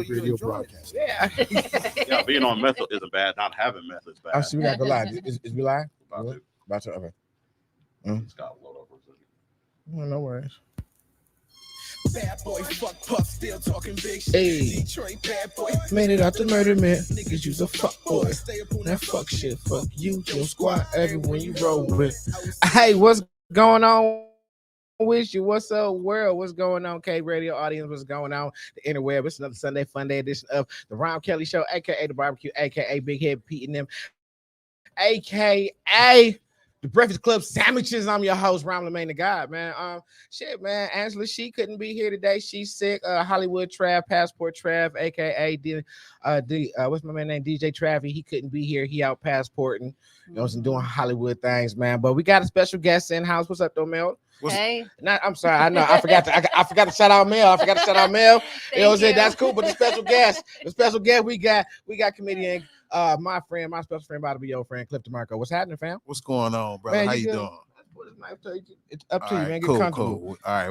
radio broadcast. Yeah. Yeah, being on meth isn't bad. Not having meth is bad. Oh, so we gotta go live. Is we live? About to. About to. Okay. It's got a load over. No worries. Bad boy, fuck puff, still talking big shit. Hey. Detroit bad boy, Made it out the murder man. Niggas use a fuck boy. That fuck shit. Fuck you, your squad, everyone you roll with. Hey, what's going on with you? What's up, world? What's going on, K Radio audience? What's going on? The interweb. It's another Sunday fun day edition of the Rahm Kely Show, aka the Barbecue, aka Big Head Pete and them, aka the Breakfast Club Sandwiches. I'm your host, Rahm Lemaine the God, man. Shit, man. Angela, she couldn't be here today. She's sick. Hollywood Trav, Passport Trav, aka what's my man name? DJ Travy. He couldn't be here. He out passporting, you know, doing Hollywood things, man. But we got a special guest in house. What's up, though, Mel? Hey. I'm sorry. I know. I forgot to shout out Mel. You know what I'm saying? That's cool. But the special guest, we got comedian. My special friend, about to be your friend, Cliff DeMarco. What's happening, fam? What's going on, brother? Man, How you doing? It's up to you, man. Get cool, comfortable. cool. All right,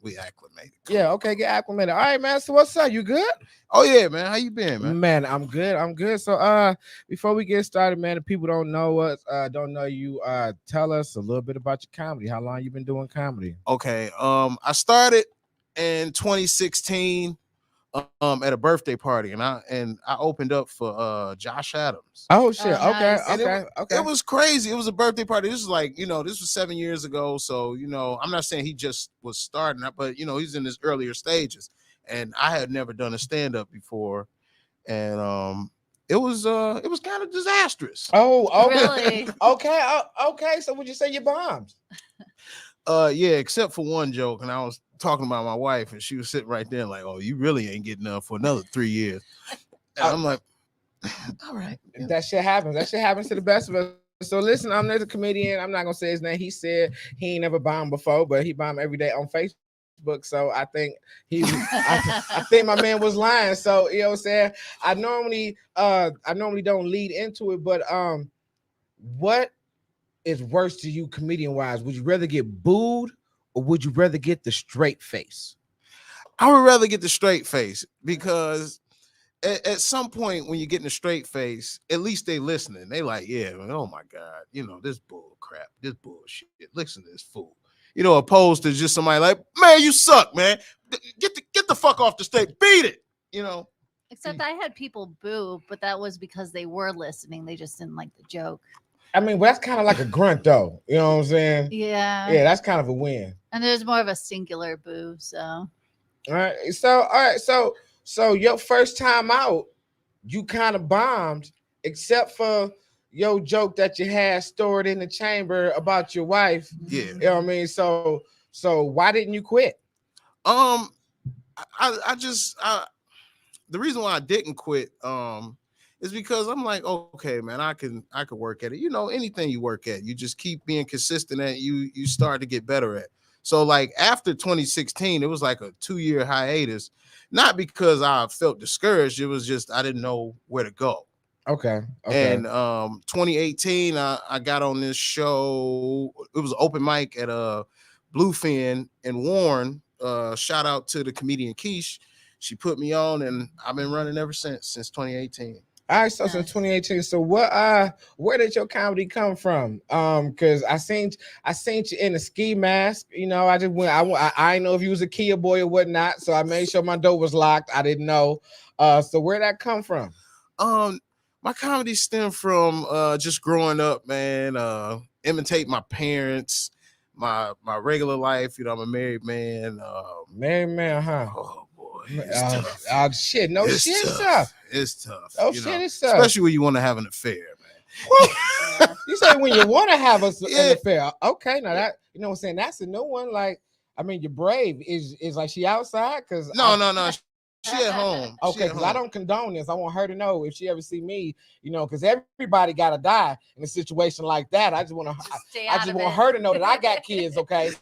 we acclimated. Cool. Yeah, okay, get acclimated. All right, man. So what's up? You good? Oh yeah, man. How you been, man? Man, I'm good. So before we get started, man, if people don't know us, don't know you, tell us a little bit about your comedy. How long you been doing comedy? Okay. I started in 2016 at a birthday party, and I opened up for Josh Adams. Oh shit. Oh, Okay, nice. okay. It was crazy. It was a birthday party. This is like, this was 7 years ago. So, I'm not saying he just was starting up, but he's in his earlier stages. And I had never done a stand-up before. And it was kind of disastrous. Oh, okay. Really? Okay. So would you say you bombed? Yeah, except for one joke. And I was talking about my wife, and she was sitting right there like, oh, you really ain't getting up for another 3 years. And I'm like, all right. Yeah. That shit happens. That shit happens to the best of us. So listen, I'm there's a comedian. I'm not gonna say his name. He said he ain't never bombed before, but he bombed every day on Facebook. So I think I think my man was lying. So you know what I'm saying? I normally don't lead into it, but what is worse to you comedian wise? Would you rather get booed or would you rather get the straight face? I would rather get the straight face because at some point when you're getting a straight face, at least they listening. They like, yeah, oh my God, this bull crap, this bullshit. Listen to this fool. Opposed to just somebody like, man, you suck, man. Get the fuck off the stage. Beat it. Except I had people boo, but that was because they were listening. They just didn't like the joke. I mean, that's kind of like a grunt, though. You know what I'm saying? Yeah. Yeah, that's kind of a win. And there's more of a singular boo, so. All right. So your first time out, you kind of bombed, except for your joke that you had stored in the chamber about your wife. Yeah. You know what I mean? So why didn't you quit? I the reason why I didn't quit, is because I'm like, okay, man, I could work at it. Anything you work at, you just keep being consistent at, you start to get better at. So like after 2016, it was like a 2-year hiatus, not because I felt discouraged. It was just, I didn't know where to go. Okay. And 2018, I got on this show. It was an open mic at Bluefin in Warren. Shout out to the comedian Keish. She put me on, and I've been running ever since 2018. All right, so since 2018. So where did your comedy come from? Because I seen you in a ski mask. I just went. I didn't know if you was a Kia boy or whatnot. So I made sure my door was locked. I didn't know. So where'd that come from? My comedy stemmed from just growing up, man. Imitate my parents, my regular life. I'm a married man. Married man, huh? Oh boy, it's tough. Shit, no it's shit, tough. stuff. It's tough. Oh shit, it's tough. Especially when you want to have an affair, man. You say when you want to have an affair. Okay, now that you know what I'm saying. That's a new one. Like, I mean, you're brave. Is like she outside? Cause no. She at home. Okay, because I don't condone this. I want her to know if she ever see me, because everybody gotta die in a situation like that. I just want her to know that I got kids. Okay.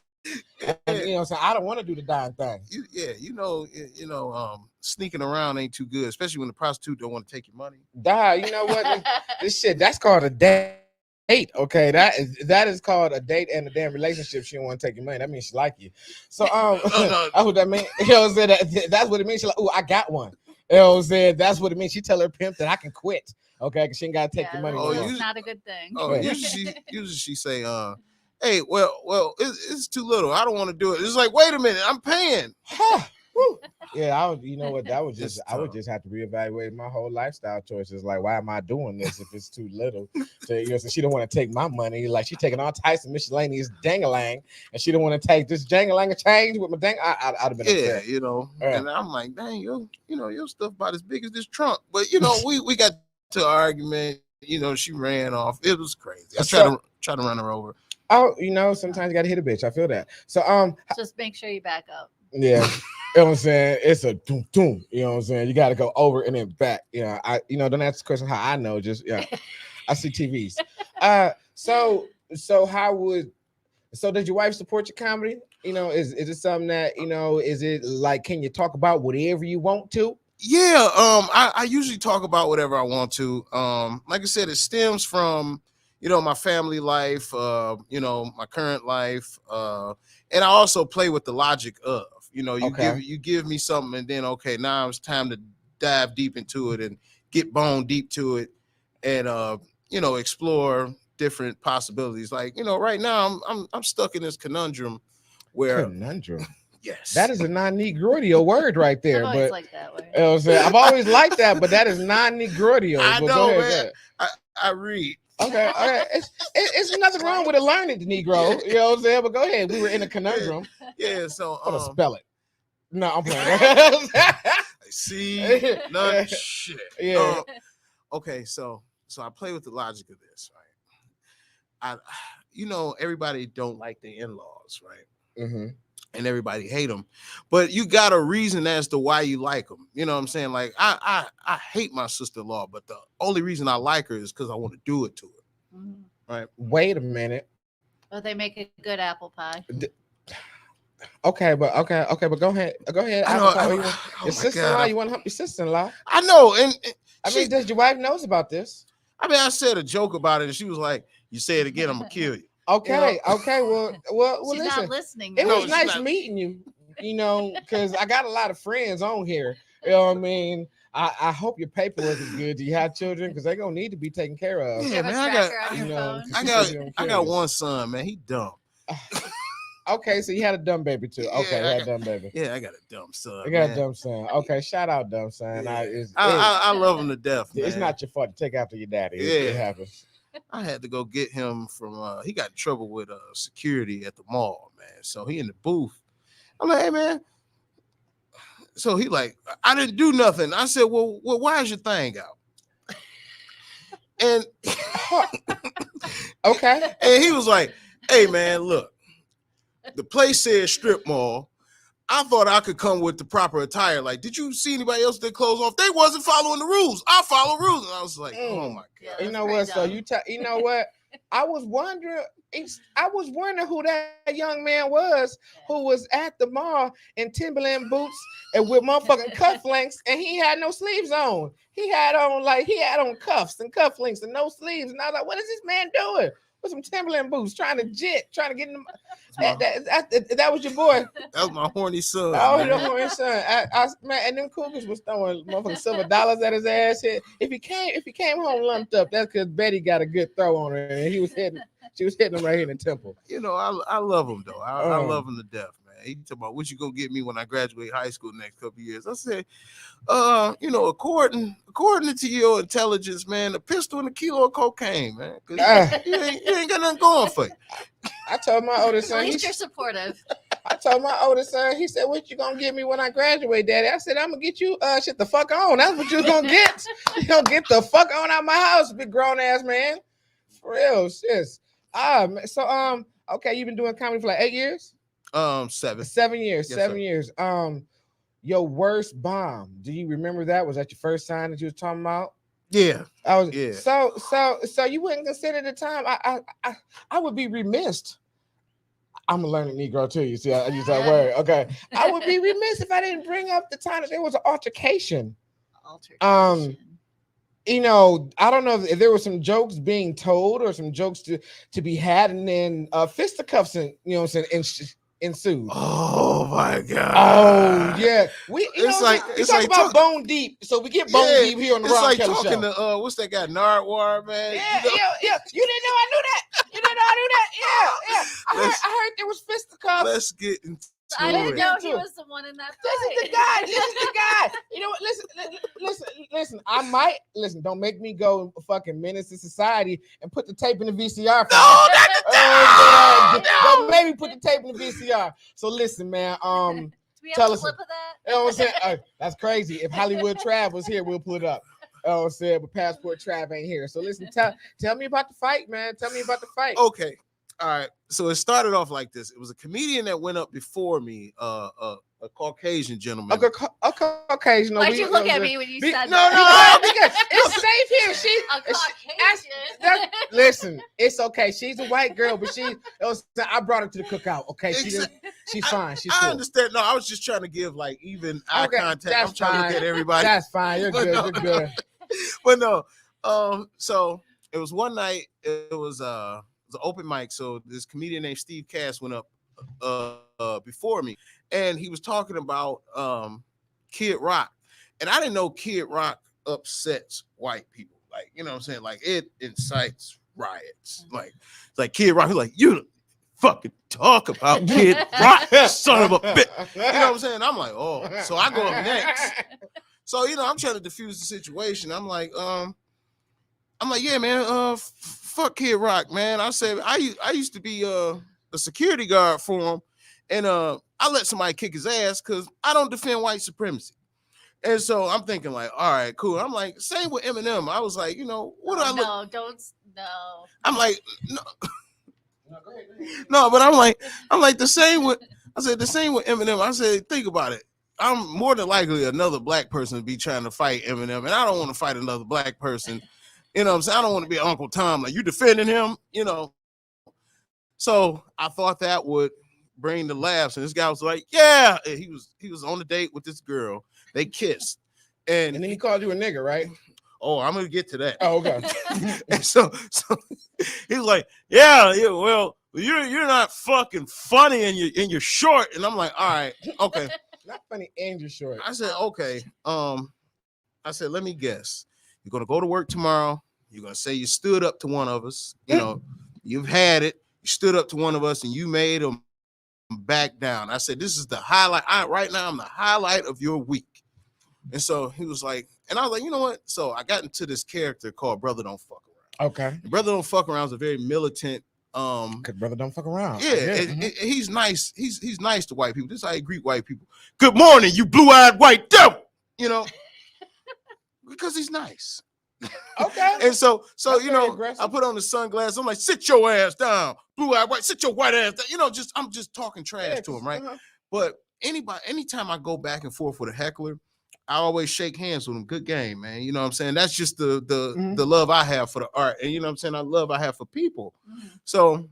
And, I don't want to do the dying thing. Sneaking around ain't too good, especially when the prostitute don't want to take your money. You know what? This shit, that's called a date. Okay, that is called a date and a damn relationship. She don't want to take your money. That means she like you. So that's what that means. That's what it means. She's like, oh, I got one. You know what I'm saying? That's what it means. She tell her pimp that I can quit. Okay, because she ain't gotta take the money. Oh, no more. It's not a good thing. Oh, usually she say, hey, well, it's too little. I don't want to do it. It's like, wait a minute, I'm paying. Woo. Yeah, I would. You know what? That was just. It's I would tough. just have to reevaluate my whole lifestyle choices. Like, why am I doing this if it's too little? So, you know, so she don't want to take my money. Like, she taking all types of miscellaneous dangalang, and she don't want to take this jangalang and change with my dang. I'd have been Yeah, upset. you know. Yeah. And I'm like, dang, your stuff about as big as this trunk. But we got to an argument. She ran off. It was crazy. I tried to run her over. Oh, sometimes you gotta hit a bitch. I feel that. So Just make sure you back up. yeah. You know what I'm saying? It's a doom doom. You know what I'm saying? You got to go over and then back. Don't ask the question how I know. Just I see TVs. So does your wife support your comedy? Is it something that is it like, can you talk about whatever you want to? Yeah, I usually talk about whatever I want to. Like I said, it stems from my family life, my current life, and I also play with the logic of you give me something, and then okay, now it's time to dive deep into it and get bone deep to it, and explore different possibilities. Like right now I'm stuck in this conundrum where Conundrum. yes, That is a non-Negroidio word right there. I've always But liked that way. you know what I'm saying? I've always liked that, but that is non-Negroidio. I But know, go ahead. I read. Okay. It's nothing wrong with a learned Negro. You know what I'm saying? But go ahead. We were in a conundrum. Yeah, so How to spell it? No, I'm playing. see, none shit. Yeah. Okay, so I play with the logic of this, right? Everybody don't like their in-laws, right? Mm-hmm. And everybody hate them, but you got a reason as to why you like them. You know what I'm saying? Like I hate my sister-in-law, but the only reason I like her is because I want to do it to her. Mhm. Right? Wait a minute. Oh, they make a good apple pie. Okay, but go ahead. Go ahead. I know. Apple pie. Oh Your my sister-in-law. God. You want to help your sister-in-law? I know, and I mean, does your wife knows about this? I mean, I said a joke about it, and she was like, "You say it again, I'm gonna kill you." Okay. Okay. Well. She's Listen. not listening. It No, was she's nice not. meeting you. Because I got a lot of friends on here. You know what I mean? I hope your paperwork is good. Do you have children? Because they're gonna need to be taken care of. Do you Yeah, have a man, tracker on your you know, phone? I got one son, man. He dumb. Okay, so you had a dumb baby too. Okay, Yeah, you had a dumb baby. Yeah, I got a dumb son. You got a man. dumb son. Okay, shout out dumb son. Yeah. It's I love him to death, man. it's not your fault to take after your daddy. It Yeah. happens. I had to go get him from he got in trouble with security at the mall, man. So he in the booth. I'm like, hey man. So he like, I didn't do nothing. I said, well why is your thing out? And Okay. and he was like, hey man, look, the place said strip mall. I thought I could come with the proper attire. Like, did you see anybody else with their clothes off? They wasn't following the rules. I follow rules. And I was like, oh my Yeah, God. You that's know pretty what? So dumb. you know what? I was wondering who that young man was who was at the mall in Timberland boots and with motherfucking cufflinks, and he had no sleeves on. He had on cuffs and cufflinks and no sleeves. And I was like, what is this man doing? With some Timberland boots, trying to get in the that was your boy. That was my horny son. Oh, man. the horny son. Man, and them cougars was throwing motherfucking silver dollars at his ass. If he came home lumped up, that's because Betty got a good throw on her, and she was hitting him right here in the temple. I love him though. I love him to death, man. He talking about what you gonna get me when I graduate high school next couple of years. I said, according to your intelligence, man, a pistol and a kilo of cocaine, man. 'Cause you ain't got nothing going for you. I told my oldest At son. least you're supportive. I told my oldest son. He said, "What you gonna get me when I graduate, Daddy?" I said, "I'm gonna get you shit the fuck on. That's what you're gonna get. You gonna get the fuck on out my house, big grown ass man. For real, sis." So okay, you've been doing comedy for like 8 years. 7. 7 years. Yes, 7 sir. years. Your worst bomb. Do you remember that? Was that your first sign that you was talking about? Yeah. I was. Yeah. So you wouldn't consider the time. I would be remiss. I'm a learning Negro too. You see, I use that word. Okay, I would be remiss if I didn't bring up the time that there was an altercation. Altercation. I don't know if there were some jokes being told or some jokes to be had, and then fisticuffs and ensued. Oh my god. Oh yeah, It's like you it's talk like about bone deep, so we get bone deep here on the it's Rahm like Kely talking show. to what's that guy Nardwar, man? Yeah, You know? yeah. You didn't know I knew that. You didn't know I knew that. Yeah. I heard there was fisticuffs. Let's get into I didn't it. know he was the one in that This fight. is the guy. This is the guy. You know what? Listen. I might listen. Don't make me go fucking menace to society and put the tape in the VCR. For No, don't make me put the tape in the VCR. So listen, man. Do we have tell a us- clip of that? You know what I'm saying? That's crazy. If Hollywood Trav was here, we'll pull it up. Oh, I'm saying, but Passport Trav ain't here. So listen, tell me about the fight, man. Tell me about the fight. Okay. All right. So it started off like this. It was a comedian that went up before me, a Caucasian gentleman. Okay. You know, Why'd you look at me when you said No, that? because it's safe here. A Caucasian. Listen, it's okay. She's a white girl, but I brought her to the cookout. Okay, she's fine. She's I cool. understand. No, I was just trying to give like even eye Okay, contact. that's I'm trying to look fine. at everybody. That's fine. You're good. You're good. But no. So it was one night. It was an open mic. So this comedian named Steve Cass went up before me, and he was talking about Kid Rock, and I didn't know Kid Rock upsets white people. Like, you know what I'm saying? Like, it incites riots. Like, it's like Kid Rock. He's like, you fucking talk about Kid Rock, son of a bitch. You know what I'm saying? I'm like, oh. So I go up next. So, you know, I'm trying to diffuse the situation. I'm like, yeah, man, fuck Kid Rock, man. I said, I used to be a security guard for him, and I let somebody kick his ass because I don't defend white supremacy. And so I'm thinking, like, all right, cool. I'm like, same with Eminem. I was like, you know, what do I look? No. I'm like, no. No, but I'm like the same with. I said the same with Eminem. I said, think about it. I'm more than likely another black person to be trying to fight Eminem, and I don't want to fight another black person. You know what I'm saying? I don't want to be Uncle Tom. Like, you defending him, you know. So I thought that would bring the laughs, and this guy was like, yeah. And he was on a date with this girl. They kissed, and then he called you a nigga, right? Oh, I'm gonna get to that. Oh, okay. And so he was like, yeah, well, you're not fucking funny, and you're short. And I'm like, all right, okay. Not funny and you're short. I said, okay. I said, let me guess. You're gonna go to work tomorrow. You're gonna say you stood up to one of us. You know, you've had it. You stood up to one of us, and you made him back down. I said, this is the highlight. Right now, I'm the highlight of your week. And so he was like, and I was like, you know what? So I got into this character called Brother Don't Fuck Around. Okay. Brother Don't Fuck Around is a very militant. Cause brother don't fuck around. Yeah, he's nice. He's nice to white people. This is how he greet white people. Good morning, you blue-eyed white devil. You know, because he's nice. Okay. And so That's you know, aggressive. I put on the sunglasses. I'm like, sit your ass down, blue-eyed white. Sit your white ass down. You know, I'm just talking trash to him, right? But anytime I go back and forth with a heckler, I always shake hands with them. Good game, man. You know what I'm saying? That's just the love I have for the art. And you know what I'm saying? I love I have for people. So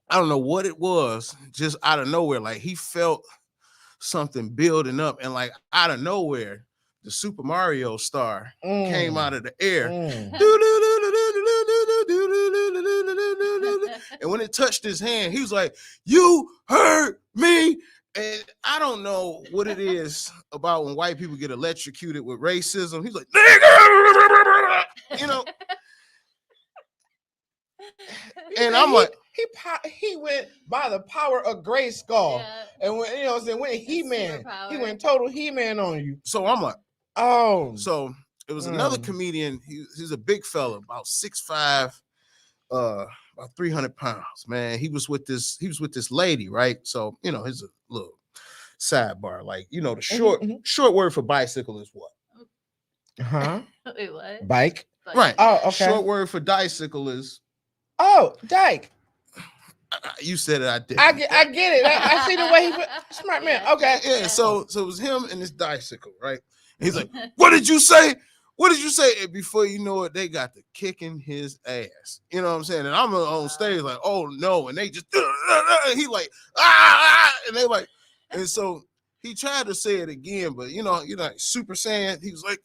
I don't know what it was, just out of nowhere. Like, he felt something building up, and like out of nowhere, the Super Mario star came out of the air. And when it touched his hand, he was like, you hurt me. And I don't know what it is about when white people get electrocuted with racism. He's like, nigga, you know. And I'm like, he went by the power of Gray Skull, and when you know what I'm saying, when He-Man, he went total He-Man on you. So I'm like, oh. So it was another comedian. He's a big fella, about 6'5", about 300 pounds. Man, he was with this lady, right? So you know, here's a little sidebar. Like, you know, the short word for bicycle is what? Huh? Wait, what? Bike. Right. Oh, okay. Short word for bicycle is. Oh, dyke. You said it. I did. I get it. I see the way he smart man. Okay. Yeah. So it was him and this bicycle, right? And he's like, "What did you say? What did you say?" And before you know it, they got to kicking his ass. You know what I'm saying? And I'm on stage like, "Oh no!" And they just he like and they like, and so he tried to say it again, but you know, Super Saiyan. He was like,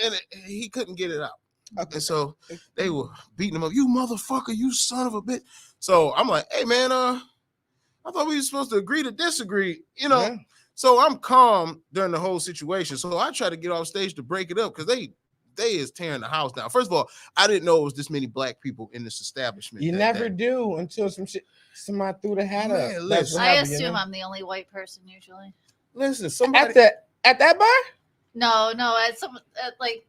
and he couldn't get it out. Okay. And so they were beating him up. You motherfucker, you son of a bitch. So I'm like, hey man, I thought we were supposed to agree to disagree, you know. Yeah. So I'm calm during the whole situation. So I try to get off stage to break it up because they is tearing the house down. First of all, I didn't know it was this many black people in this establishment. You never do until somebody threw the hat Man, up. listen. I assume I'm the only white person usually. Listen, somebody at that bar. No, at like.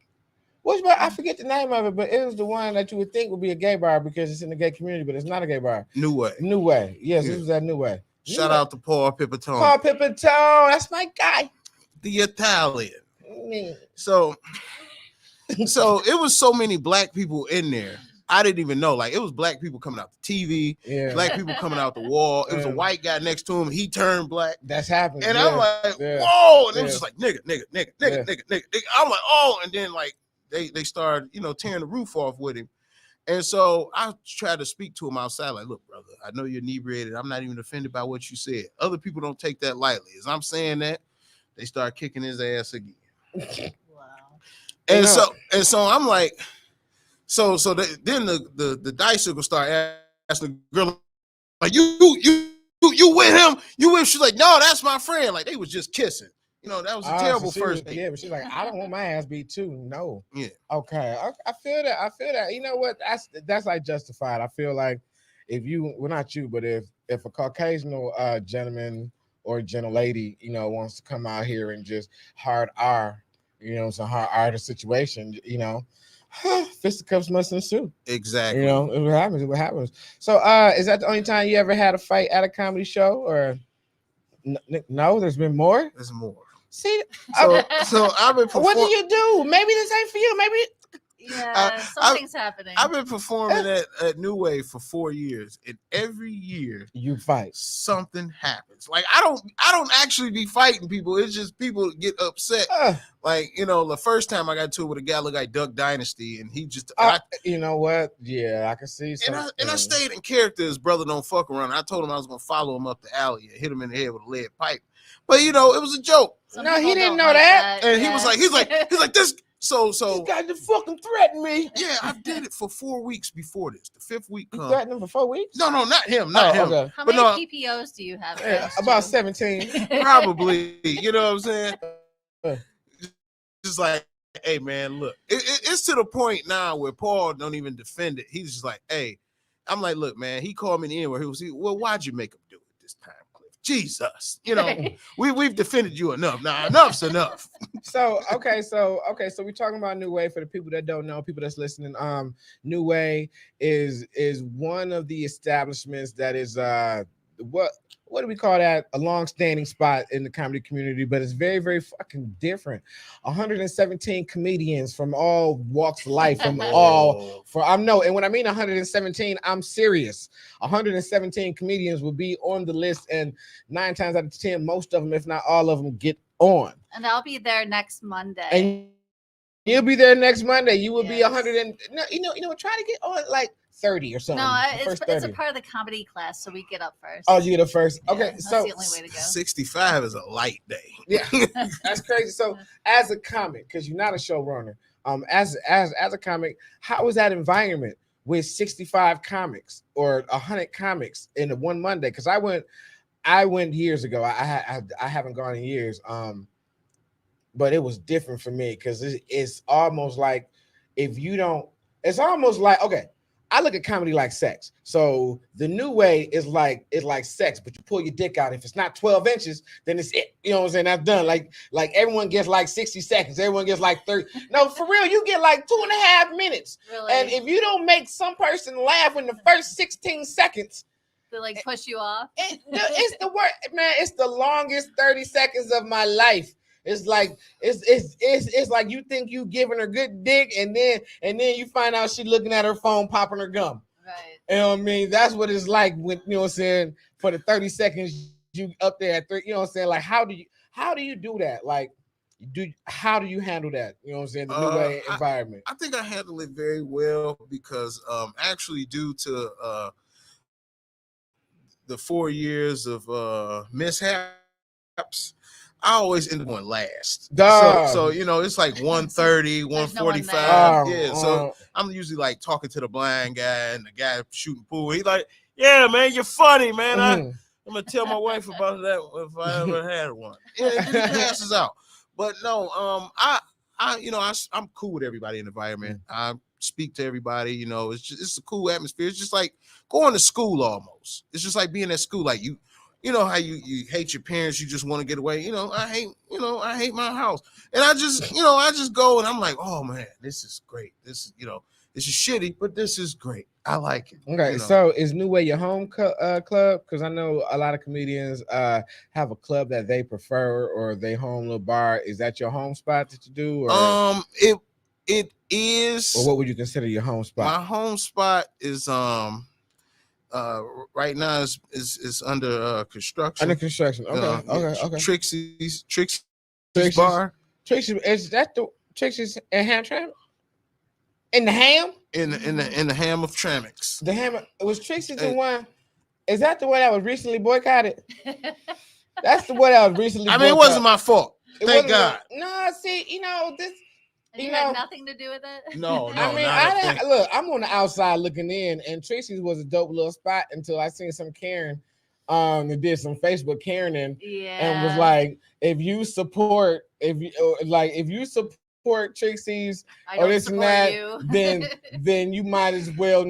Which bar? I forget the name of it, but it was the one that you would think would be a gay bar because it's in the gay community, but it's not a gay bar. New Way. New Way. Yes, Yeah. It was that New Way. Shout out to Paul Pipitone. Paul Pipitone. That's my guy. The Italian. Mm. So it was so many black people in there. I didn't even know. Like, it was black people coming out the TV, black people coming out the wall. It was a white guy next to him. He turned black. That's happening. And I'm like, whoa. And it was just like, nigga. Yeah. I'm like, oh. And then, like, they started, tearing the roof off with him. And so I tried to speak to him outside, like, look, brother, I know you're inebriated. I'm not even offended by what you said. Other people don't take that lightly. As I'm saying that, they start kicking his ass again. Wow. And so I'm like, then the dice will start asking the girl, like, you with him? You with? She's like, no, that's my friend. Like, they was just kissing. That was a terrible first date. Yeah, but she's like, I don't want my ass beat too. No. Yeah. Okay. I feel that. You know what? That's like justified. I feel like if not you, but if a Caucasian gentleman or gentle lady, wants to come out here and just hard R, some hard R the situation, fisticuffs must ensue. Exactly. It happens. So is that the only time you ever had a fight at a comedy show, or no? There's been more. There's more. See, so I've been what do you do? Maybe this ain't for you. Maybe something's happening. I've been performing at New Wave for 4 years, and every year you fight, something happens. Like, I don't actually be fighting people. It's just people get upset. Like, the first time I got to it with a guy looked like Duck Dynasty, and he just you know what? Yeah, I can see something. And I stayed in character. His brother don't fuck around. I told him I was gonna follow him up the alley and hit him in the head with a lead pipe. But it was a joke. No, he didn't know that. And he was like, he's like this. So this guy just fucking threatened me. Yeah, I did it for 4 weeks before this. The 5th week You threatened him for 4 weeks? No, not him. Not him. Okay. How many PPOs do you have? About 17. Probably. You know what I'm saying? Just like, hey man, look, it's to the point now where Paul don't even defend it. He's just like, hey, I'm like, look, man, he called me in where he was, well, why'd you make him do it this time, Cliff? Jesus, we've defended you enough. Now enough's enough. So we're talking about New Way. For the people that don't know, people that's listening, New Way is one of the establishments that is what do we call that? A long-standing spot in the comedy community, but it's very, very fucking different. 117 comedians from all walks of life, and when I mean 117, I'm serious. 117 comedians will be on the list, and 9 times out of 10, most of them, if not all of them, get on. And I'll be there next Monday. And you'll be there next Monday. You will be 100 and try to get on like 30 or something. No, it's a part of the comedy class, so we get up first. Oh, you get up first. Okay, that's so the only way to go. 65 is a light day. Yeah, that's crazy. So, as a comic, because you're not a showrunner, as a comic, how was that environment with 65 comics or 100 comics in one Monday? Because I went years ago. I haven't gone in years. But it was different for me because it's almost like it's almost like, okay, I look at comedy like sex. So the New Way is like sex, but you pull your dick out. If it's not 12 inches, then it's it. You know what I'm saying? That's done. Like everyone gets like 60 seconds. Everyone gets like 30. No, for real, you get like 2.5 minutes. Really? And if you don't make some person laugh in the first 16 seconds, they like push you off. It's the worst, man. It's the longest 30 seconds of my life. It's like it's like you think you giving her good dick, and then you find out she looking at her phone, popping her gum. Right. You know what I mean? That's what it's like when, you know what I'm saying, for the 30 seconds you up there at 3, you know what I'm saying? Like, how do you do that? Like, how do you handle that? You know what I'm saying? The New Way environment. I think I handle it very well because actually due to the 4 years of mishaps, I always end up going last. So it's like 130, 145. Yeah. So I'm usually like talking to the blind guy and the guy shooting pool. He's like, yeah, man, you're funny, man. I'm gonna tell my wife about that if I ever had one. Yeah, it just passes out. But no, I'm cool with everybody in the environment. I speak to everybody. You know, it's a cool atmosphere. It's just like going to school almost. It's just like being at school. Like you know how you hate your parents. You just want to get away. You know, I hate my house, and I just go and I'm like, oh man, this is great. This is shitty, but this is great. I like it. Okay, so is New Way your home club? Because I know a lot of comedians have a club that they prefer or they home little bar. Is that your home spot that you do? Or it is. Or what would you consider your home spot? My home spot is right now is under construction. Under construction. Okay. Trixie's bar. Trixie, is that the Trixie's and Hamtramck? In the ham? In the ham of Tramix. The ham was Trixie the one. Is that the one that was recently That's the one that was recently boycotted. It wasn't my fault. Thank God. No, see, this you had nothing to do with it. No. Look, I'm on the outside looking in, and Trixie's was a dope little spot until I seen some Karen that did some Facebook Karening and was like, if you support Trixie's or this and that, then you might as well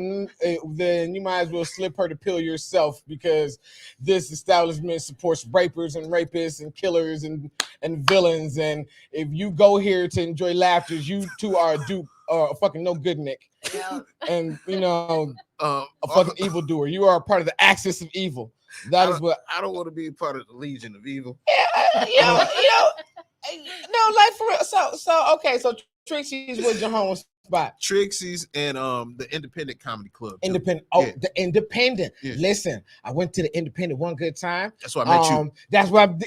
slip her the pill yourself, because this establishment supports rapers and rapists and killers and villains, and if you go here to enjoy laughter, you too are a dupe or a fucking no good Nick. Yeah. And a fucking evildoer. You are a part of the axis of evil. That is what I don't want to be a part of the Legion of Evil. Yeah, no, like for real. So okay, so Trixie's was your home spot. Trixie's and the Independent Comedy Club. Independent. Oh, yeah. The Independent. Yeah. Listen, I went to the Independent one good time. That's why I met you. That's what I went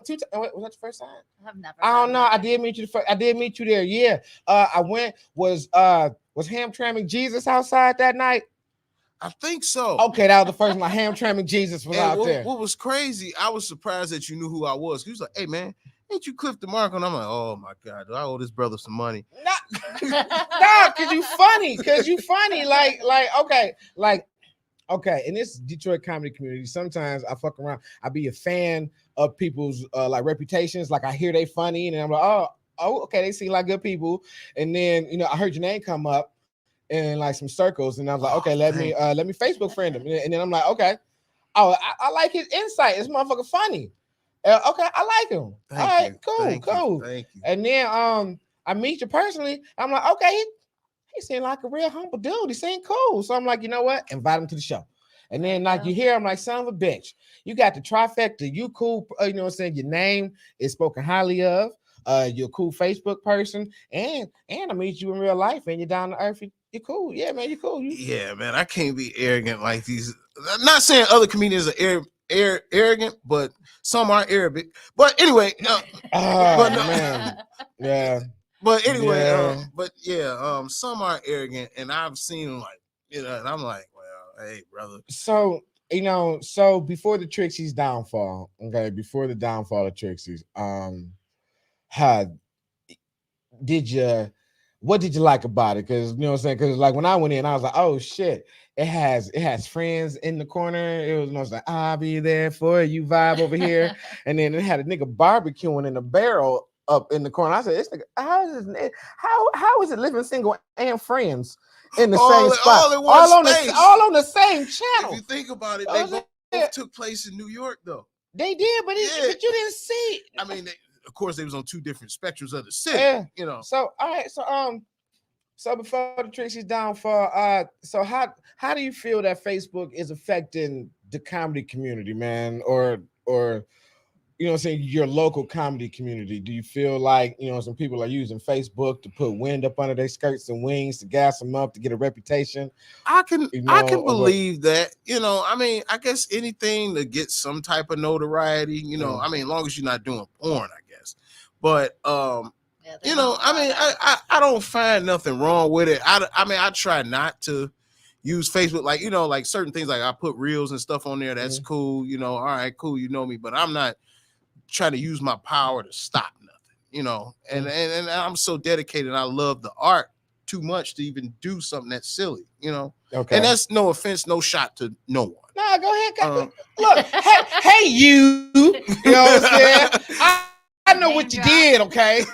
2 times. Was that the first time? I've never. I don't know. I did meet you. I did meet you there. Yeah. I went. Was Hamtramck Jesus outside that night? I think so. Okay, that was the first one. Hamtramck Jesus was out there. What was crazy, I was surprised that you knew who I was. He was like, hey, man, ain't you Cliff DeMarco? And I'm like, oh, my God, do I owe this brother some money? Nah, because you funny. Okay, in this Detroit comedy community, sometimes I fuck around. I be a fan of people's reputations. Like, I hear they funny, and I'm like, oh, okay, they seem like good people. And then, I heard your name come up in like some circles, and I was like, okay, let me Facebook friend him, and then I'm like, okay, I like his insight. This motherfucker funny. Okay, I like him. Cool. Thank you. And then I meet you personally. I'm like, okay, he seemed like a real humble dude. He seemed cool. So I'm like, you know what? Invite him to the show. And then you hear, I'm like, son of a bitch, you got the trifecta. You cool. You know what I'm saying? Your name is spoken highly of. You're a cool Facebook person, and I meet you in real life, and you're down to earth. You're cool. Yeah, man, you're cool. Yeah, man, I can't be arrogant like these. I'm not saying other comedians are arrogant, but some are Arabic. But anyway, man. Yeah. But anyway, some are arrogant, and I've seen them and I'm like, well, hey, brother. So before the Trixie's downfall, okay, before the downfall of Trixie's, what did you like about it? Because what I'm saying, because like when I went in, I was like, oh shit, it has friends in the corner. It was like, I'll be there for you vibe over here. And then it had a nigga barbecuing in a barrel up in the corner. I said, this nigga, how is it living single and friends in the same spot? All on the same channel. If you think about it, they both took place in New York though. They did, but you didn't see. I mean, of course, they was on two different spectrums of the city. Yeah. So all right, so before the Trixie's downfall, so how do you feel that Facebook is affecting the comedy community, man, or you know what I'm saying, your local comedy community? Do you feel like some people are using Facebook to put wind up under their skirts and wings to gas them up to get a reputation? I can believe that. I mean, I guess anything to get some type of notoriety. I mean, as long as you're not doing porn, I guess. But I mean, I don't find nothing wrong with it. I mean, I try not to use Facebook, like certain things, like I put reels and stuff on there. That's cool. All right, cool. You know me, but I'm not trying to use my power to stop nothing. And I'm so dedicated. And I love the art too much to even do something that's silly. Okay. And that's no offense, no shot to no one. Nah, go ahead. Um, Look, hey, you. You know what I'm saying? I know what you Name drop. did, okay?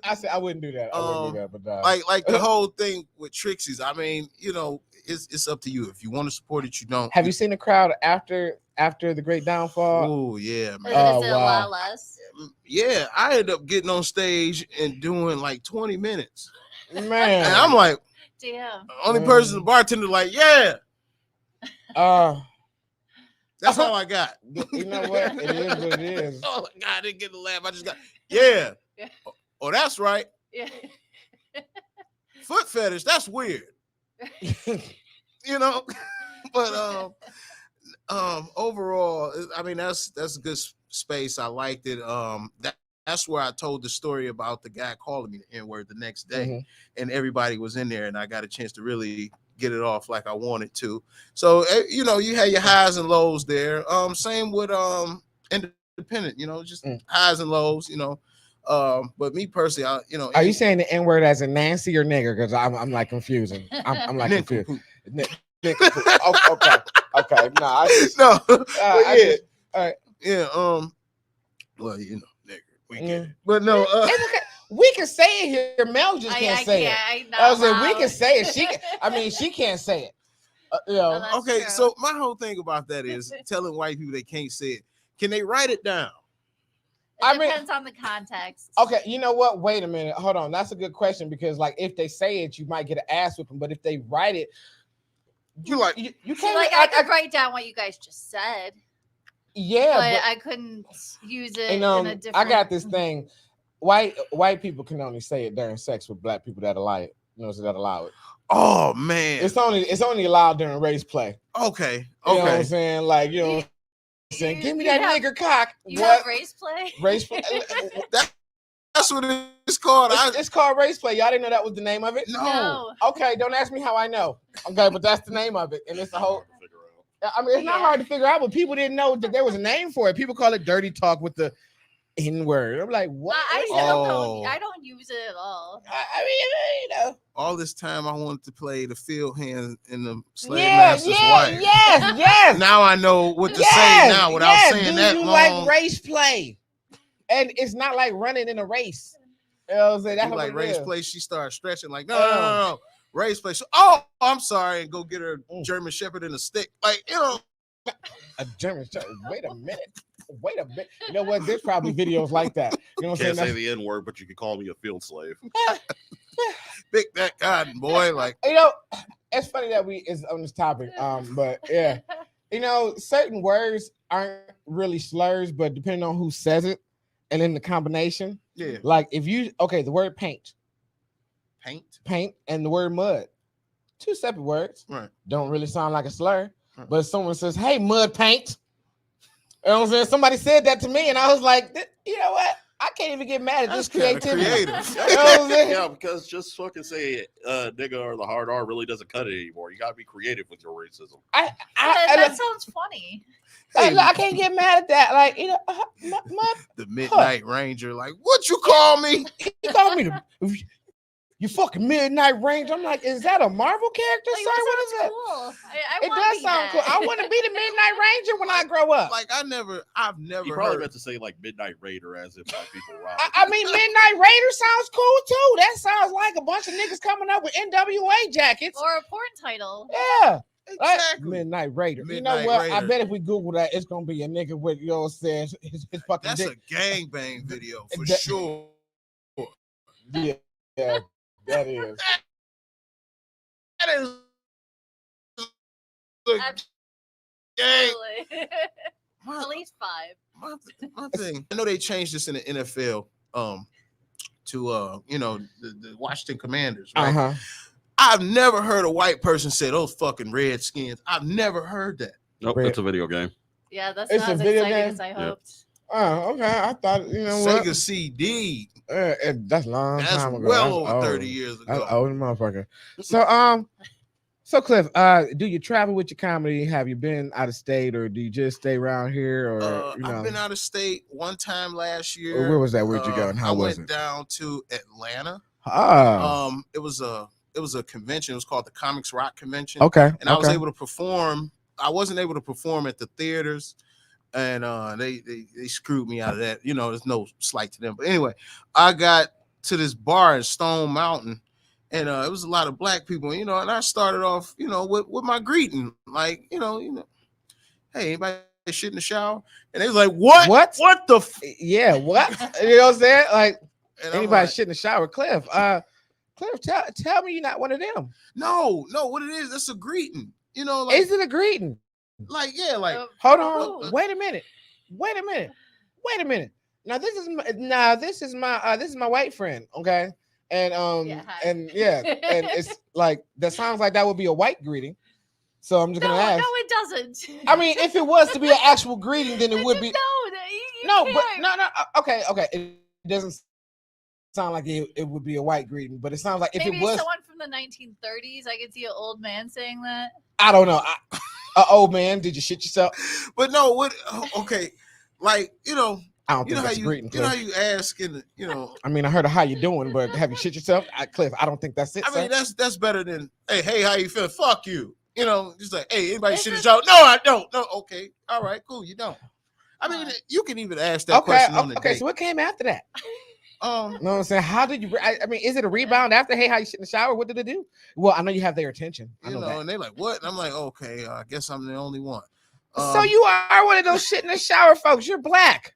I said I wouldn't do that. I wouldn't do that, but like the whole thing with Trixie's. I mean, you know, it's up to you. If you want to support it, you don't. have you seen the crowd after the great downfall? Oh yeah, Is man. Oh, it a wow. lot less? Yeah, I ended up getting on stage and doing like 20 minutes, Man, and I'm like, Damn. only person, the bartender, like, yeah, that's all I got. you know what? It is what it is. Oh my God, I didn't get the laugh. I just got, yeah. Yeah. Oh, that's right. Yeah. Foot fetish, that's weird. You know, but overall, I mean, that's a good space. I liked it. That's where I told the story about the guy calling me the N-word the next day, and everybody was in there, and I got a chance to really get it off like I wanted to. So you know, you had your highs and lows there. Same with independent, you know, just highs and lows, you know. But me personally, I, you know, Are you saying the N word as a Nancy or nigger? Because I'm like confusing. I'm like confused. Okay. No, I just no. I Yeah. just, all right. Yeah. Well, you know, nigga, we get it. But no. It's okay. We can say it here. Mel just can't say it. I was like, we can say it. She can't say it. You know. Oh, Okay, true. so my whole thing about that is telling white people they can't say it. Can they write it down? It depends on the context. Okay, you know what? Wait a minute. Hold on. That's a good question because, like, if they say it, you might get an ass whipping. But if they write it, You like you See, can't. like I could write down what you guys just said, Yeah, but I couldn't use it and, in a different. I got this thing. White people can only say it during sex with black people that allow it. You know, so that allow it. oh man. It's only allowed during race play. Okay. You know what I'm Okay. saying? Like, you know what I'm saying? Give me you that have- nigger cock. You What? have race play? Race play. That's what it's called. It's called race play. Y'all didn't know that was the name of it? No. Okay, don't ask me how I know. Okay, but that's the name of it. And it's a whole I mean, it's not hard to figure out, but people didn't know that there was a name for it. People call it dirty talk with the N-word. I'm like, what? I still Oh. I don't use it at all. I mean, you know. All this time I wanted to play the field hand in the slave Yeah, master's wife. yes. Now I know what to say now without saying Do that you long. like race play? And it's not like running in a race. You know what I'm saying? That's You like what it race is. play, she started stretching like, no. Race play. So, oh, I'm sorry, and go get her German Shepherd and a stick. Like, you know. A German Shepherd. Wait a minute. You know what? There's probably videos like that. You know what I'm Can't say saying? the N-word, but you can call me a field slave. Big that cotton boy. Like, You know, it's funny that we is on this topic. But yeah, you know, certain words aren't really slurs, but depending on who says it and in the combination. yeah. Like if you the word paint Paint. and the word mud, two separate words. Right. Don't really sound like a slur. Right. But if someone says, "Hey, mud paint," you know what I'm saying? Somebody said that to me, and I was like, you know what? I can't even get mad at That's this kinda creativity. creative. You know what I'm saying? Yeah, because just fucking say nigga or the hard R really doesn't cut it anymore. You gotta be creative with your racism. That sounds funny. I can't get mad at that. Like, you know, The Midnight Ranger. Like, what you call me? you call me you fucking Midnight Ranger. I'm like, is that a Marvel character? Like, Sir? What is that that? sounds cool. I It wanna does be sound that. cool. I want to be the Midnight Ranger when I grow up. Like, I've never You probably heard. meant to say like Midnight Raider as if black people rob. I mean, Midnight Raider sounds cool too. That sounds like a bunch of niggas coming up with NWA jackets. Or a porn title. Yeah. Right? Exactly. Midnight Raider. You know Midnight what? I Raider. bet if we Google that, it's gonna be a nigga with his fucking That's dick. a gangbang video for That- sure. Yeah, that is. That is a gang. Absolutely. My, At least 5. my thing. I know they changed this in the NFL to you know, the Washington Commanders, right? Uh-huh. I've never heard a white person say those fucking Redskins. I've never heard that. Nope, Red- it's a video game. Yeah, that's It's not a as video exciting game? as I Yeah. hoped. Oh, okay. I thought, you know Sega what? CD. That's a long That's time ago. well That's over old. 30 years That's ago. old motherfucker. So Cliff, do you travel with your comedy? Have you been out of state, or do you just stay around here, or you know? I've been out of state one time last Or year. where was that? Where'd you go, and how I was went it? down to Atlanta. Oh, It was a convention. It was called the Comics Rock Convention. okay. And I was able to perform I wasn't able to perform at the theaters, and they screwed me out of that. You know, there's no slight to them, but anyway, I got to this bar in Stone Mountain, and it was a lot of black people. You know, and I started off, you know, with my greeting, like, you know, hey, anybody shit in the shower? And they was like, what? What the? Yeah, what? You know what I'm saying? Like, And I'm anybody like, shit in the shower, Cliff. Cliff, tell me you're not one of them. no, what it is? That's a greeting. You know, like, Is it a greeting? like, yeah, like, Hold on. Wait a minute. Now this is my white friend, okay? And and it's like that sounds like that would be a white greeting. So I'm just gonna ask. No, it doesn't. I mean, if it was to be an actual greeting, then it would be. No, Okay. It doesn't sound like it would be a white greeting, but it sounds like if maybe it was someone from the 1930s, I could see an old man saying that. I don't know. Old man, did you shit yourself? but no, what? Okay, like, you know. I don't You know think how that's you, a greeting. you know how you ask, and you know. I mean, I heard of how you doing, but have you shit yourself, Cliff? I don't think that's it. I mean, sir. that's better than hey, how you feel? Fuck you. You know, just like, hey, anybody shit in the shower? No, I don't. No, okay, all right, cool. You don't. I mean, you can even ask that question on the date. So what came after that? You know what I'm saying? How did you? I mean, is it a rebound after? Hey, how you shit in the shower? What did it do? Well, I know you have their attention. I know that. And they like, what? And I'm like, okay, I guess I'm the only one. So you are one of those shit in the shower folks. You're black.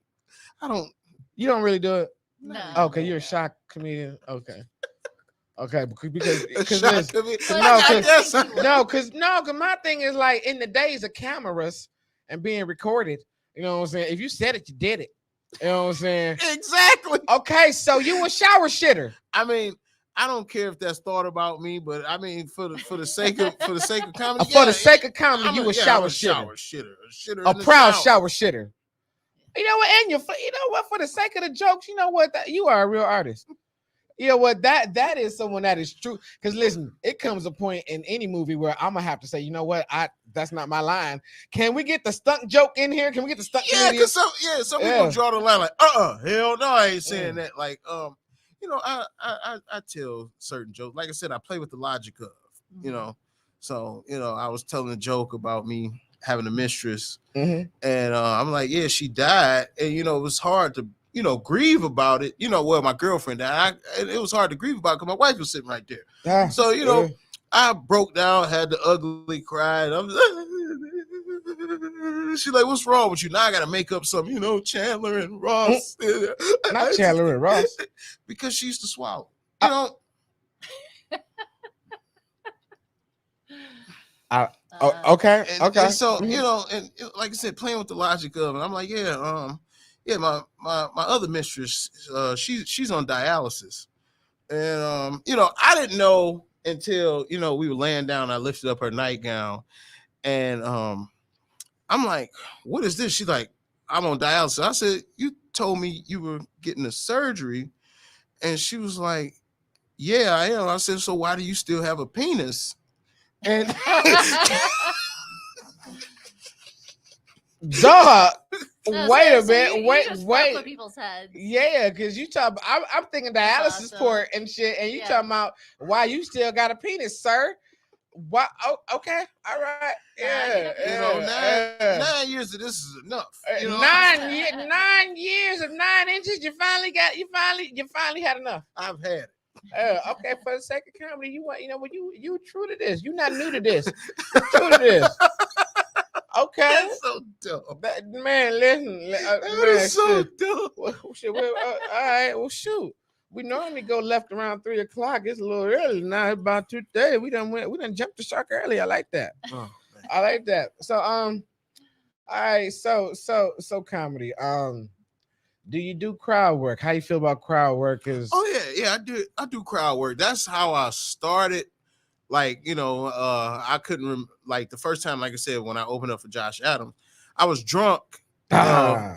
You don't really do it. No. Okay, you're a shock comedian. Okay, because my thing is like in the days of cameras and being recorded. You know what I'm saying? If you said it, you did it. You know what I'm saying? Exactly. Okay, so you a shower shitter. I mean, I don't care if that's thought about me, but I mean, for the sake of comedy, for the sake of comedy, you a shower shitter, a proud shower shitter. You know what? And you know what? For the sake of the jokes, you know what? You are a real artist. You know what? That is someone that is true. Because listen, it comes a point in any movie where I'm gonna have to say, you know what? That's not my line. Can we get the stunt joke in here? Can we get the stunt? Yeah, because some people draw the line like, hell no, I ain't saying that. Like, you know, I tell certain jokes. Like I said, I play with the logic of, you know. So, you know, I was telling a joke about me having a mistress, and I'm like, yeah, she died, and you know, it was hard to, you know, grieve about it. You know, well, my girlfriend died, and it was hard to grieve about because my wife was sitting right there. So, you know, I broke down, had the ugly cry, and I'm she's like, what's wrong with you? Now I gotta make up something, you know, Chandler and Ross. Not Chandler and Ross. Because she used to swallow. You know. Okay. And so, you know, and like I said, playing with the logic of it, I'm like, my other mistress, she's on dialysis. And you know, I didn't know until, you know, we were laying down, I lifted up her nightgown, and I'm like, what is this? She's like, I'm on dialysis. I said, you told me you were getting a surgery. And she was like, yeah, I am. I said, so why do you still have a penis? And dog, No, wait a so minute, you just fuck wait. with people's heads. Yeah, because you talk. I'm thinking dialysis awesome. port and shit, and you talking about why you still got a penis, sir? What? Oh, okay, all right, yeah. You know, 9 years of this is enough. You know? 9 years of 9 inches. You finally had enough. I've had it. Okay, for the sake of comedy, you know what, you true to this. You're not new to this. You're true to this. Okay. That's so dumb. Man, listen. That's so dumb. Well, all right, well, shoot. We normally go left around 3 o'clock. It's a little early now. It's about 2:30. We done jumped the shark early. I like that. Oh, I like that. So all right. So comedy. Do you do crowd work? How you feel about crowd work? I do crowd work. That's how I started. Like, you know, I couldn't like the first time, like I said, when I opened up for Josh Adams, I was drunk. My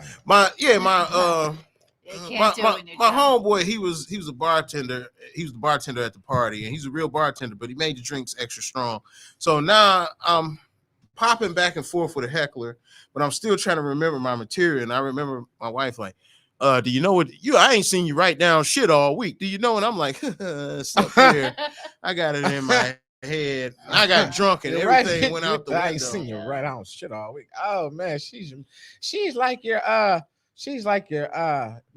homeboy, he was a bartender. He was the bartender at the party, and he's a real bartender, but he made the drinks extra strong. So now I'm popping back and forth with a heckler, but I'm still trying to remember my material. And I remember my wife like, do you know what I ain't seen you write down shit all week. Do you know? And I'm like, it's up here. I got it in my head. I got drunk and You're right. everything went out the I ain't seen window. you right on shit all week. Oh man, she's like your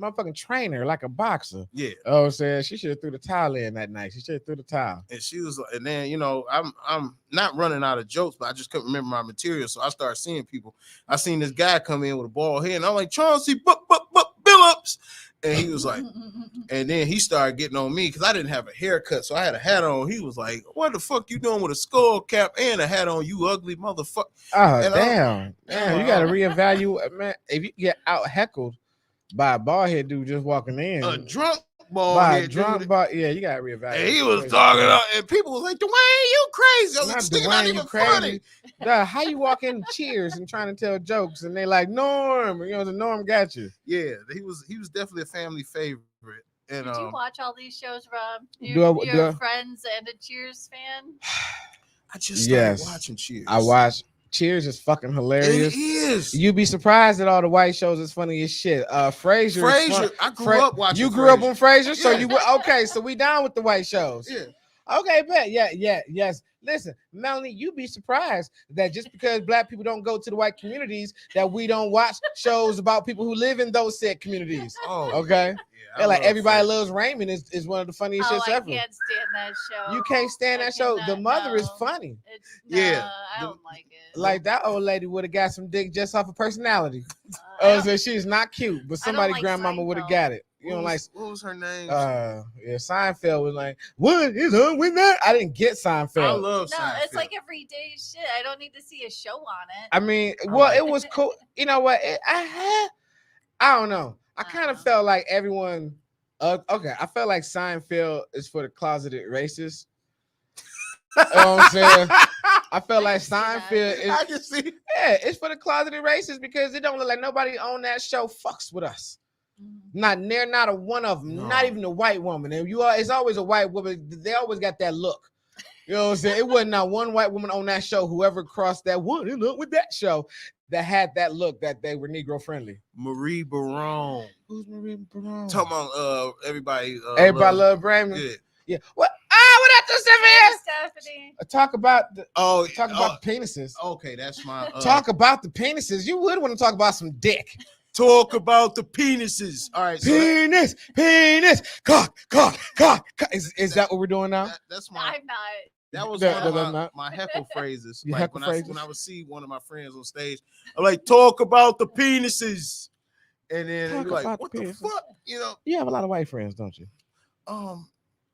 motherfucking trainer, like a boxer. Yeah. Oh, said she should have threw the towel in that night. She should have threw the towel. And she was, and then I'm not running out of jokes, but I just couldn't remember my material, so I started seeing people. I seen this guy come in with a bald head, and I'm like, Chauncey Billups, and he was like, and then he started getting on me because I didn't have a haircut, so I had a hat on. He was like, "What the fuck you doing with a skull cap and a hat on, you ugly motherfucker?" Oh And damn! You got to reevaluate, man. If you get out heckled by a bald head dude just walking in, A drunk bald by head a drunk dude. bald, yeah, you got to reevaluate. And he was talking up, and people was like, "Dwayne, you crazy?" I was like, Not "This nigga not Dwayne, even you crazy. funny." Duh, how you walk in Cheers and trying to tell jokes and they like Norm, the Norm got you. Yeah, he was definitely a family favorite. And Did you watch all these shows, Rob? Do You're I- friends and a Cheers fan. I just started Yes. watching Cheers. I watched Cheers is fucking hilarious. It is. You'd be surprised that all the white shows is funny as shit. Frasier. is fun- Frasier. I grew up watching. You grew up Frasier. on Frasier, so Yeah. you were okay. So we down with the white shows. Yeah. Okay, bet. Yes. Listen, Melanie, you'd be surprised that just because black people don't go to the white communities, that we don't watch shows about people who live in those said communities. Oh, Okay. Yeah, I Like love Everybody Frasier. Loves Raymond is one of the funniest shits I ever. can't stand that show. You can't stand I that show. The cannot, mother is no. funny. Yeah, I don't like it. Like that old lady would have got some dick just off of personality. I don't- So she's not cute, but I don't somebody like grandmama would have Seinfeld. got it. You don't like what was her name? yeah, Seinfeld was like, what is up with that? I didn't get I Seinfeld. love No, Seinfeld. it's like everyday shit. I don't need to see a show on it. I mean, I well, like it was cool. You know what? I don't know. I kind of Uh-huh. felt like everyone. Okay, I felt like Seinfeld is for the closeted racists. You know what I'm saying? I felt like can see that. Seinfeld is. I can see. Yeah, it's for the closeted racists because it don't look like nobody on that show fucks with us. Not a one of them, not No. even a white woman. And it's always a white woman. They always got that look. You know what I'm saying? It wasn't not one white woman on that show, whoever crossed that one look with that show, that had that look that they were Negro friendly. Marie Barone. Who's Marie Brown? Talking about everybody. Everybody love Brandon. Yeah. Yeah. What? What up, Stephanie? Stephanie. Talk about the Oh, penises. okay, that's my Talk about the penises. You would want to talk about some dick. Talk about the penises. All right, so Penis, cock. Is that what we're doing now? that's my. I'm not. That was That- one that's of not- my heckle phrases. Your Like heckle phrases? when I would see one of my friends on stage, I'm like, talk about the penises. And then they'd Talk be like, about what the the penises. fuck? You know, You have a lot of white friends, don't you?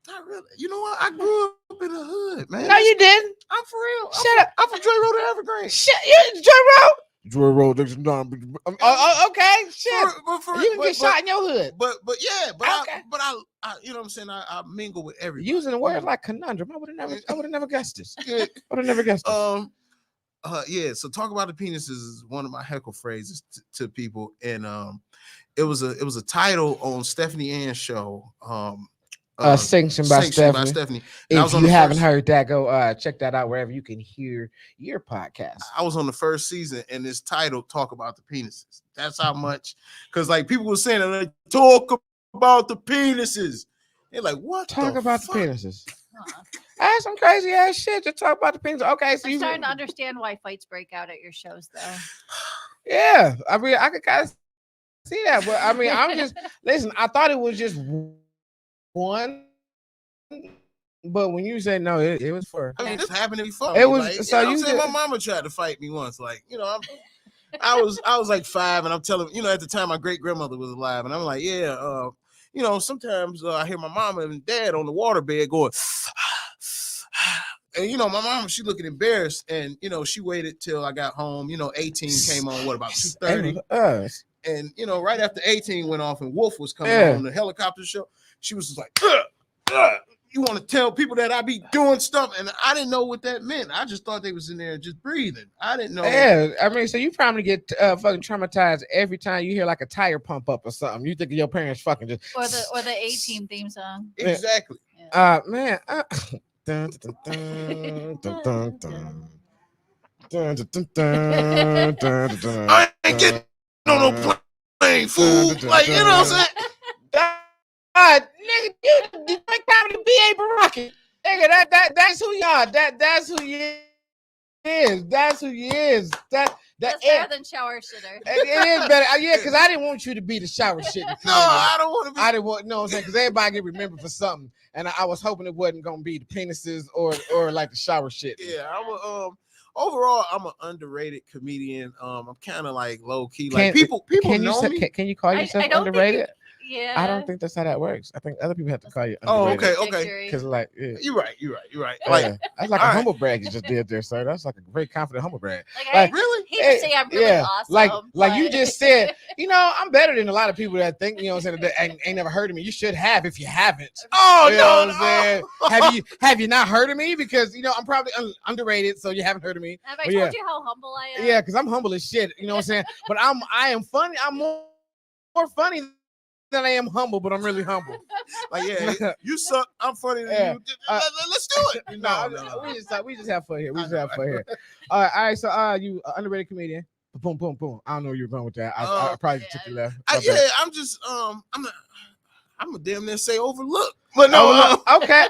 not really. You know what? I grew up in the hood, man. No, you didn't. I'm for real. Shut up. I'm from Dre Road to Evergreen. Shut you, Joe Road. Joe Road. Okay, shit. You can get shot in your hood. But yeah, Okay. I you know what I'm saying? I mingle with everybody. Using a word like conundrum, I would have never guessed this. I would have never guessed this. Yeah, so talk about the penises is one of my heckle phrases to people, and it was a title on Stephanie Ann's show. Sanctioned by Stephanie. And I was If on you the haven't first- heard that, go check that out wherever you can hear your podcast. I was on the first season, and this title talk about the penises. That's how much, because like people were saying, like, talk about the penises. They're like, what? Talk about fuck? the penises. Huh. That's some crazy ass shit. Just talk about the penises. Okay, so I'm you starting to understand why fights break out at your shows, though. yeah. I mean, I could kind of see that, but I mean, I'm just listen. I thought it was just one, but when you say no, it was for. I mean, this happened before. It was- like, so you know what you I'm saying? did- My mama tried to fight me once. Like, you know, I was like 5, and I'm telling, you know, at the time my great grandmother was alive, and I'm like, yeah, you know, sometimes I hear my mama and dad on the waterbed going, and you know, my mom, she looking embarrassed, and you know, she waited till I got home. You know, 18 came on about 2:30, and you know, right after 18 went off and Wolf was coming on the helicopter show, she was just like, you want to tell people that I be doing stuff, and I didn't know what that meant. I just thought they was in there just breathing. I didn't know. Yeah, I mean, so you probably get fucking traumatized every time you hear like a tire pump up or something. You think of your parents fucking just Or the A-Team theme song. Exactly. man. Dun, dun, dun, dun, dun, dun. Dun, dun, dun, dun, dun, dun, I ain't getting on no plane, fool. Like, you know what I'm saying? God, nigga, you make comedy B.A. Baraki. Nigga, that's who you are. That's who you is. That's who you is. That's better than shower shitter. It is better. Yeah, because I didn't want you to be the shower shit. No, I don't want to be. I didn't want, no, I'm saying, because everybody get remembered for something, and I was hoping it wasn't gonna be the penises or like the shower shit. Yeah, overall, I'm an underrated comedian. I'm kind of like low key. Like people know me. Can you call yourself I don't underrated? Yeah. I don't think that's how that works. I think other people have to call you Oh, underrated. okay. Because like, yeah. You're right. Like, Like, that's like a all right. humble brag you just did there, sir. That's like a very confident humble brag. Like, really? I hate to say I'm really awesome. Like you but- just said, I'm better than a lot of people that think, what I'm saying, that ain't never heard of me. You should have if you haven't. Oh You know no, what I'm saying? Have you not heard of me? Because I'm probably underrated, so you haven't heard of me. Have I But told you how humble I am? Yeah, because I'm humble as shit. You know what I'm saying? But I am funny. I'm more funny than I am humble, but I'm really humble. Like, yeah, you suck. I'm funny than Yeah. you. Let's do it. No. We just have fun here. We just have fun here. All right. So you underrated comedian. Boom, boom, boom. I don't know where you're going with that. I probably took you left. I'm just I'm a damn near say overlooked. But no, okay,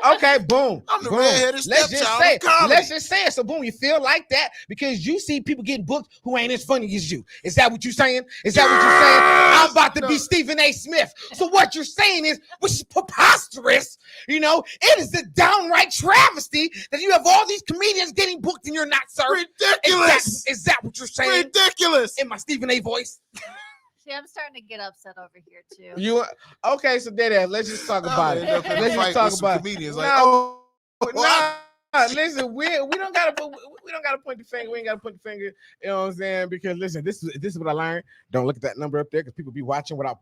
boom. I'm the boom. redheaded stepchild of comedy. Let's just say it. So boom, you feel like that because you see people getting booked who ain't as funny as you. Is that what you're saying? Is that what you're saying? I'm about to be Stephen A. Smith. So what you're saying is, which is preposterous, it is a downright travesty that you have all these comedians getting booked and you're not, sir. Ridiculous. Is that what you're saying? Ridiculous. In my Stephen A. voice. See, I'm starting to get upset over here too. Okay? So let's just talk about it. Let's just talk about comedians. it. Like, Listen, we don't gotta point the finger. We ain't gotta point the finger. You know what I'm saying? Because listen, this is what I learned. Don't look at that number up there because people be watching without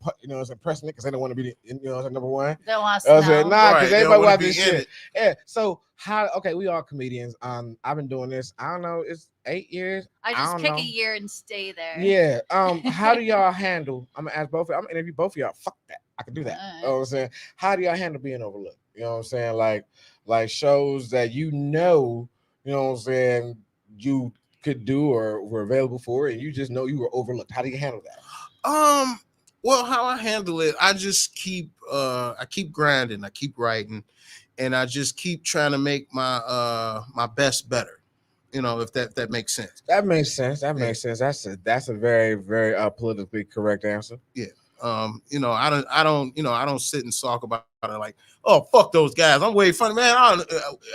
pressing it because they don't want to be number one. Don't want to know. Nah, because everybody watch this in shit. it. Yeah. So we all comedians. I've been doing this. I don't know. It's 8 years. I just pick know. a year and stay there. Yeah. How do y'all handle? I'm gonna ask both. I'm gonna interview both of y'all. Fuck that. I can do that. You know what I'm saying? How do y'all handle being overlooked? You know what I'm saying? Like shows that you know what I'm saying, you could do or were available for, and you just know you were overlooked. How do you handle that? Well, how I handle it, I just keep grinding, I keep writing, and I just keep trying to make my best better. If that makes sense. That makes sense. That's a very, very politically correct answer. Yeah. I don't sit and talk about it like, oh, fuck those guys. I'm way funny, man.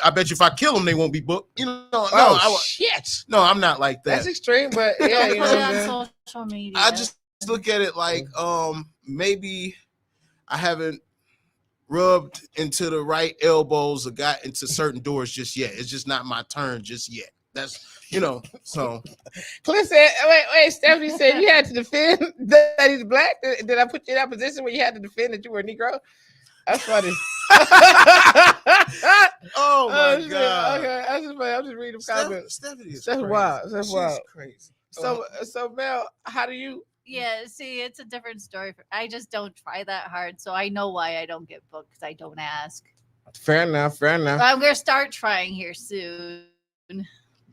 I bet you if I kill them, they won't be booked. Shit. No, I'm not like that. That's extreme, but yeah, Put it on social media. I just look at it like, maybe I haven't rubbed into the right elbows or got into certain doors just yet. It's just not my turn just yet. That's so. Cliff said, wait, Stephanie said you had to defend that he's black. Did I put you in that position where you had to defend that you were a Negro? That's funny. Oh my god. Okay, that's just funny. I'm just reading the comments. Stephanie is That's crazy. wild. That's wild. Crazy. So Mel, how do you? Yeah, see, it's a different story. I just don't try that hard, so I know why I don't get booked because I don't ask. Fair enough. But I'm gonna start trying here soon.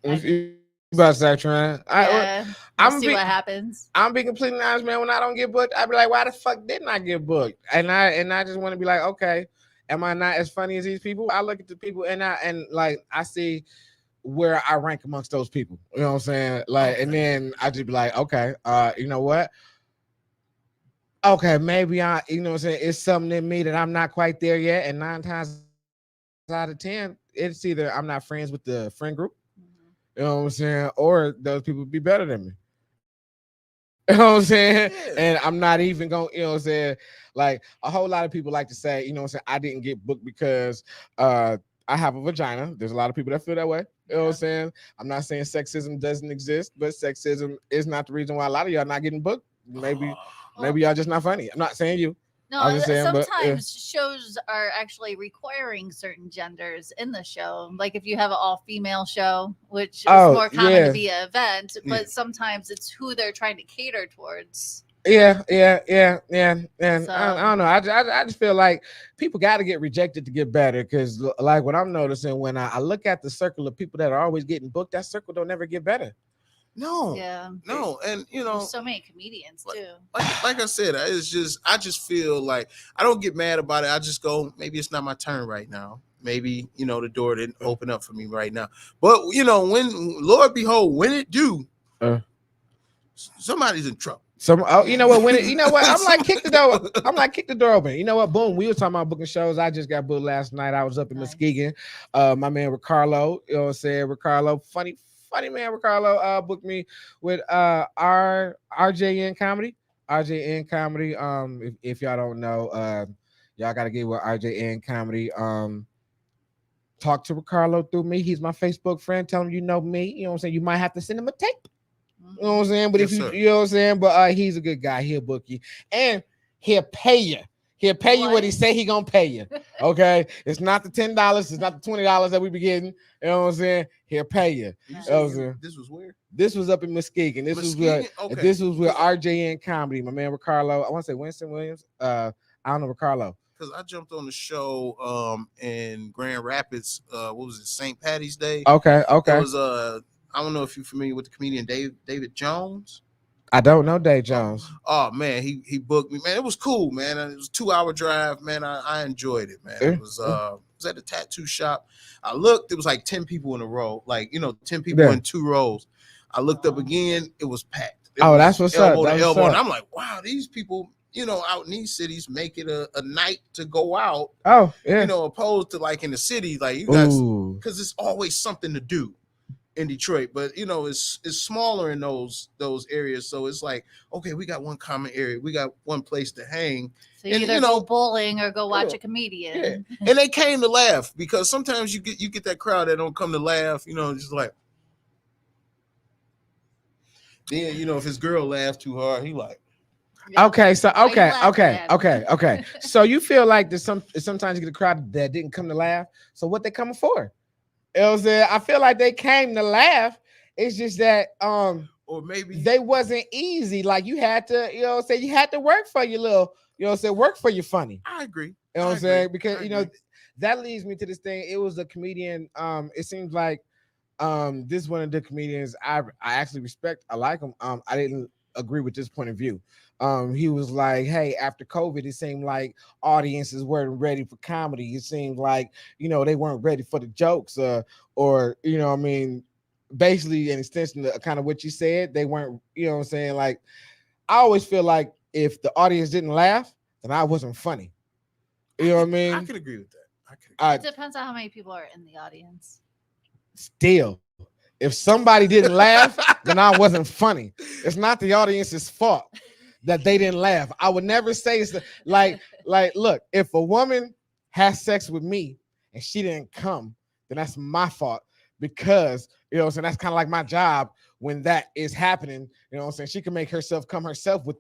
You about to start trying? We'll see what happens. I'm being completely honest, man. When I don't get booked, I be like, why the fuck didn't I get booked? And I just want to be like, okay, am I not as funny as these people? I look at the people and I see where I rank amongst those people. You know what I'm saying? Like, and then I just be like, okay, you know what? Okay, maybe you know what I'm saying? It's something in me that I'm not quite there yet. And 9 times out of 10, it's either I'm not friends with the friend group. You know what I'm saying? Or those people be better than me. You know what I'm saying? Yeah. And I'm not even going, you know what I'm saying? Like a whole lot of people like to say, you know what I'm saying? I didn't get booked because I have a vagina. There's a lot of people that feel that way. You know what I'm saying? I'm not saying sexism doesn't exist, but sexism is not the reason why a lot of y'all not getting booked. Maybe y'all just not funny. I'm not saying you. No, sometimes shows are actually requiring certain genders in the show. Like if you have an all-female show, which is more common to be an event, but sometimes it's who they're trying to cater towards. Yeah. And so, I don't know. I just feel like people got to get rejected to get better. Because like what I'm noticing when I look at the circle of people that are always getting booked, that circle don't ever get better. No, Yeah. no, and There's so many comedians too. like I said, I just feel like I don't get mad about it. I just go, maybe it's not my turn right now. Maybe the door didn't open up for me right now. But when Lord behold, when it do, somebody's in trouble. You know what? I'm like, kick the door. I'm like, kick the door open. You know what? Boom. We were talking about booking shows. I just got booked last night. I was up in Muskegon. My man Ricardo, you know what I'm saying? Ricardo, funny man. Ricardo booked me with RJN Comedy. RJN Comedy. If y'all don't know, y'all gotta get with RJN Comedy. Talk to Ricardo through me. He's my Facebook friend. Tell him you know me. You know what I'm saying? You might have to send him a tape. You know what I'm saying? But Yes, if sir. you know what I'm saying, but he's a good guy. He'll book you and he'll pay you. He'll pay you what he say he gonna pay you. Okay, it's not the $10, it's not the $20 that we be getting. You know what I'm saying? He'll pay you. This was where? This was up in Muskegon. This was with RJN Comedy. My man Ricardo. I want to say Winston Williams. I don't know Ricardo. Because I jumped on the show in Grand Rapids. What was it? St. Patty's Day. Okay. It was I don't know if you're familiar with the comedian David Jones. I don't know Dave Jones. Oh man, he booked me, man. It was cool, man. It was a 2-hour drive, man. I enjoyed it, man. It was at the tattoo shop. I looked, it was like 10 people in a row, 10 people in 2 rows. I looked up again, it was packed. That's what's up. And I'm like, wow, these people, out in these cities make it a night to go out. Oh, yeah. Opposed to like in the city, like you guys, because it's always something to do in Detroit, but it's smaller in those areas, so it's like, okay, we got one common area, we got one place to hang. So you either go bowling or go watch a comedian. Yeah. And they came to laugh, because sometimes you get that crowd that don't come to laugh, just like. Then if his girl laughs too hard, he like. Okay. So you feel like sometimes you get a crowd that didn't come to laugh. So what they coming for? I feel like they came to laugh. It's just that or maybe they wasn't easy. Like you had to, you had to work for your little, work for your funny. I agree. You know what I'm saying? Because that leads me to this thing. It was a comedian. It seems like this is one of the comedians I actually respect. I like him. I didn't agree with this point of view. He was like, hey, after COVID, it seemed like audiences weren't ready for comedy. It seemed like, they weren't ready for the jokes, or basically an extension of kind of what you said. They weren't, like, I always feel like if the audience didn't laugh, then I wasn't funny. You know what I mean? I could agree with that. It depends on how many people are in the audience. Still, if somebody didn't laugh, then I wasn't funny. It's not the audience's fault that they didn't laugh. I would never say it's like, look, if a woman has sex with me and she didn't come, then that's my fault, because, so that's kind of like my job when that is happening. She can make herself come herself with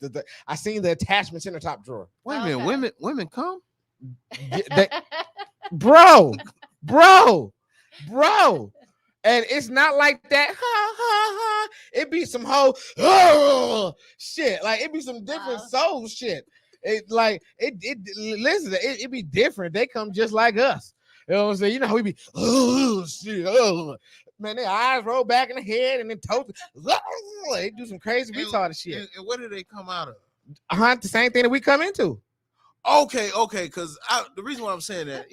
I seen the attachments in her top drawer. Wait a minute, women come? Bro. And it's not like that. It be some whole shit. Like it be some different soul shit. Listen, it be different. They come just like us. You know what I'm saying? We be shit. Man, their eyes roll back in the head and then toast. They do some crazy retarded shit. And what do they come out of? The same thing that we come into. Okay, because the reason why I'm saying that,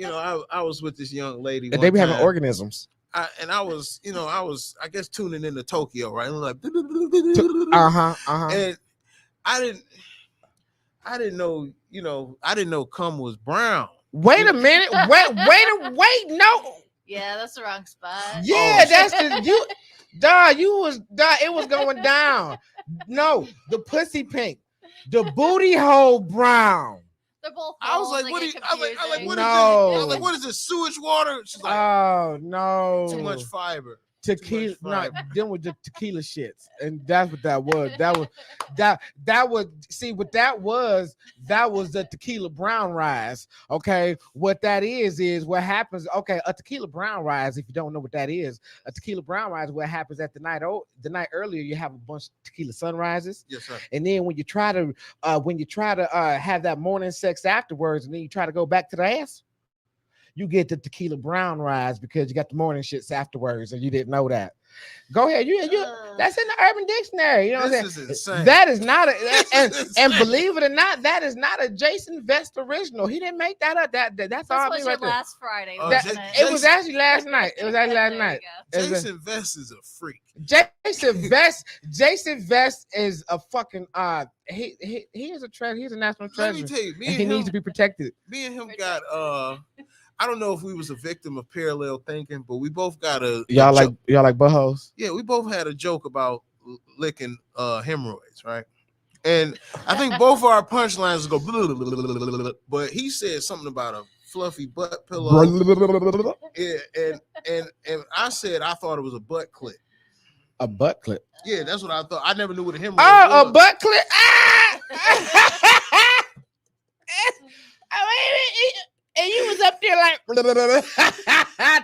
I was with this young lady. And they be having organisms. I was I guess tuning into Tokyo, right? And like, and I didn't know, I didn't know cum was brown. Wait a minute, wait, no. Yeah, that's the wrong spot. Yeah, that's it was going down. No, the pussy pink, the booty hole brown. They're both. I was like, what is this? I was like, what is this? Sewage water? She's like, oh no, too much fiber. Tequila, no, them with the tequila shits, and that's what that was. That was see what that was. That was the tequila brown rise. Okay, what that is what happens. Okay, a tequila brown rise. If you don't know what that is, a tequila brown rise. What happens at the night earlier, you have a bunch of tequila sunrises. Yes, sir. And then when you try to have that morning sex afterwards, and then you try to go back to the ass, you get the tequila brown rise because you got the morning shits afterwards and you didn't know that. Go ahead. You that's in the Urban Dictionary. You know what I'm This saying? is insane. That is not a This and, is and insane. believe it or not, that is not a Jason Vest original. He didn't make that up. That's This all I was mean your right there. last Friday, That- wasn't it was actually last night. It was actually last There night. you go. It was a- Jason Vest is a freak. Jason Vest is a fucking he is a treasure. He's a national Let me treasure. tell you, me And and he him, needs to be protected. me and him got I don't know if we was a victim of parallel thinking, but we both got a Y'all joke. like buttholes? Yeah, we both had a joke about licking hemorrhoids, right? And I think both of our punchlines go blah, blah, blah, blah, blah, blah, blah, but he said something about a fluffy butt pillow. Yeah, and I said I thought it was a butt clip. A butt clip. Yeah, that's what I thought. I never knew what a hemorrhoid Oh, was. a butt clip. Ah! And you was up there like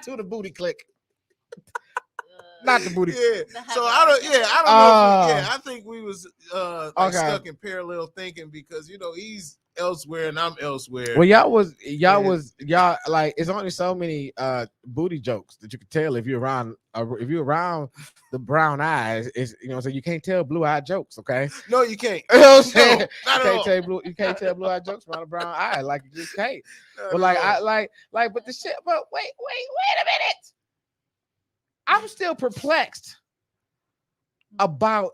to the booty click. Not the booty. Yeah. The So headline. I don't know. Oh. Yeah, I think we was like Okay. stuck in parallel thinking because he's elsewhere and I'm elsewhere. Well, y'all like it's only so many booty jokes that you can tell if you're around the brown eyes. Is so you can't tell blue-eyed jokes, okay? No, you can't. You know what I'm saying? Not at all. You can't tell blue-eyed jokes around a brown eye. Like you just can't. Not But like at all. but the shit, but wait a minute. I'm still perplexed about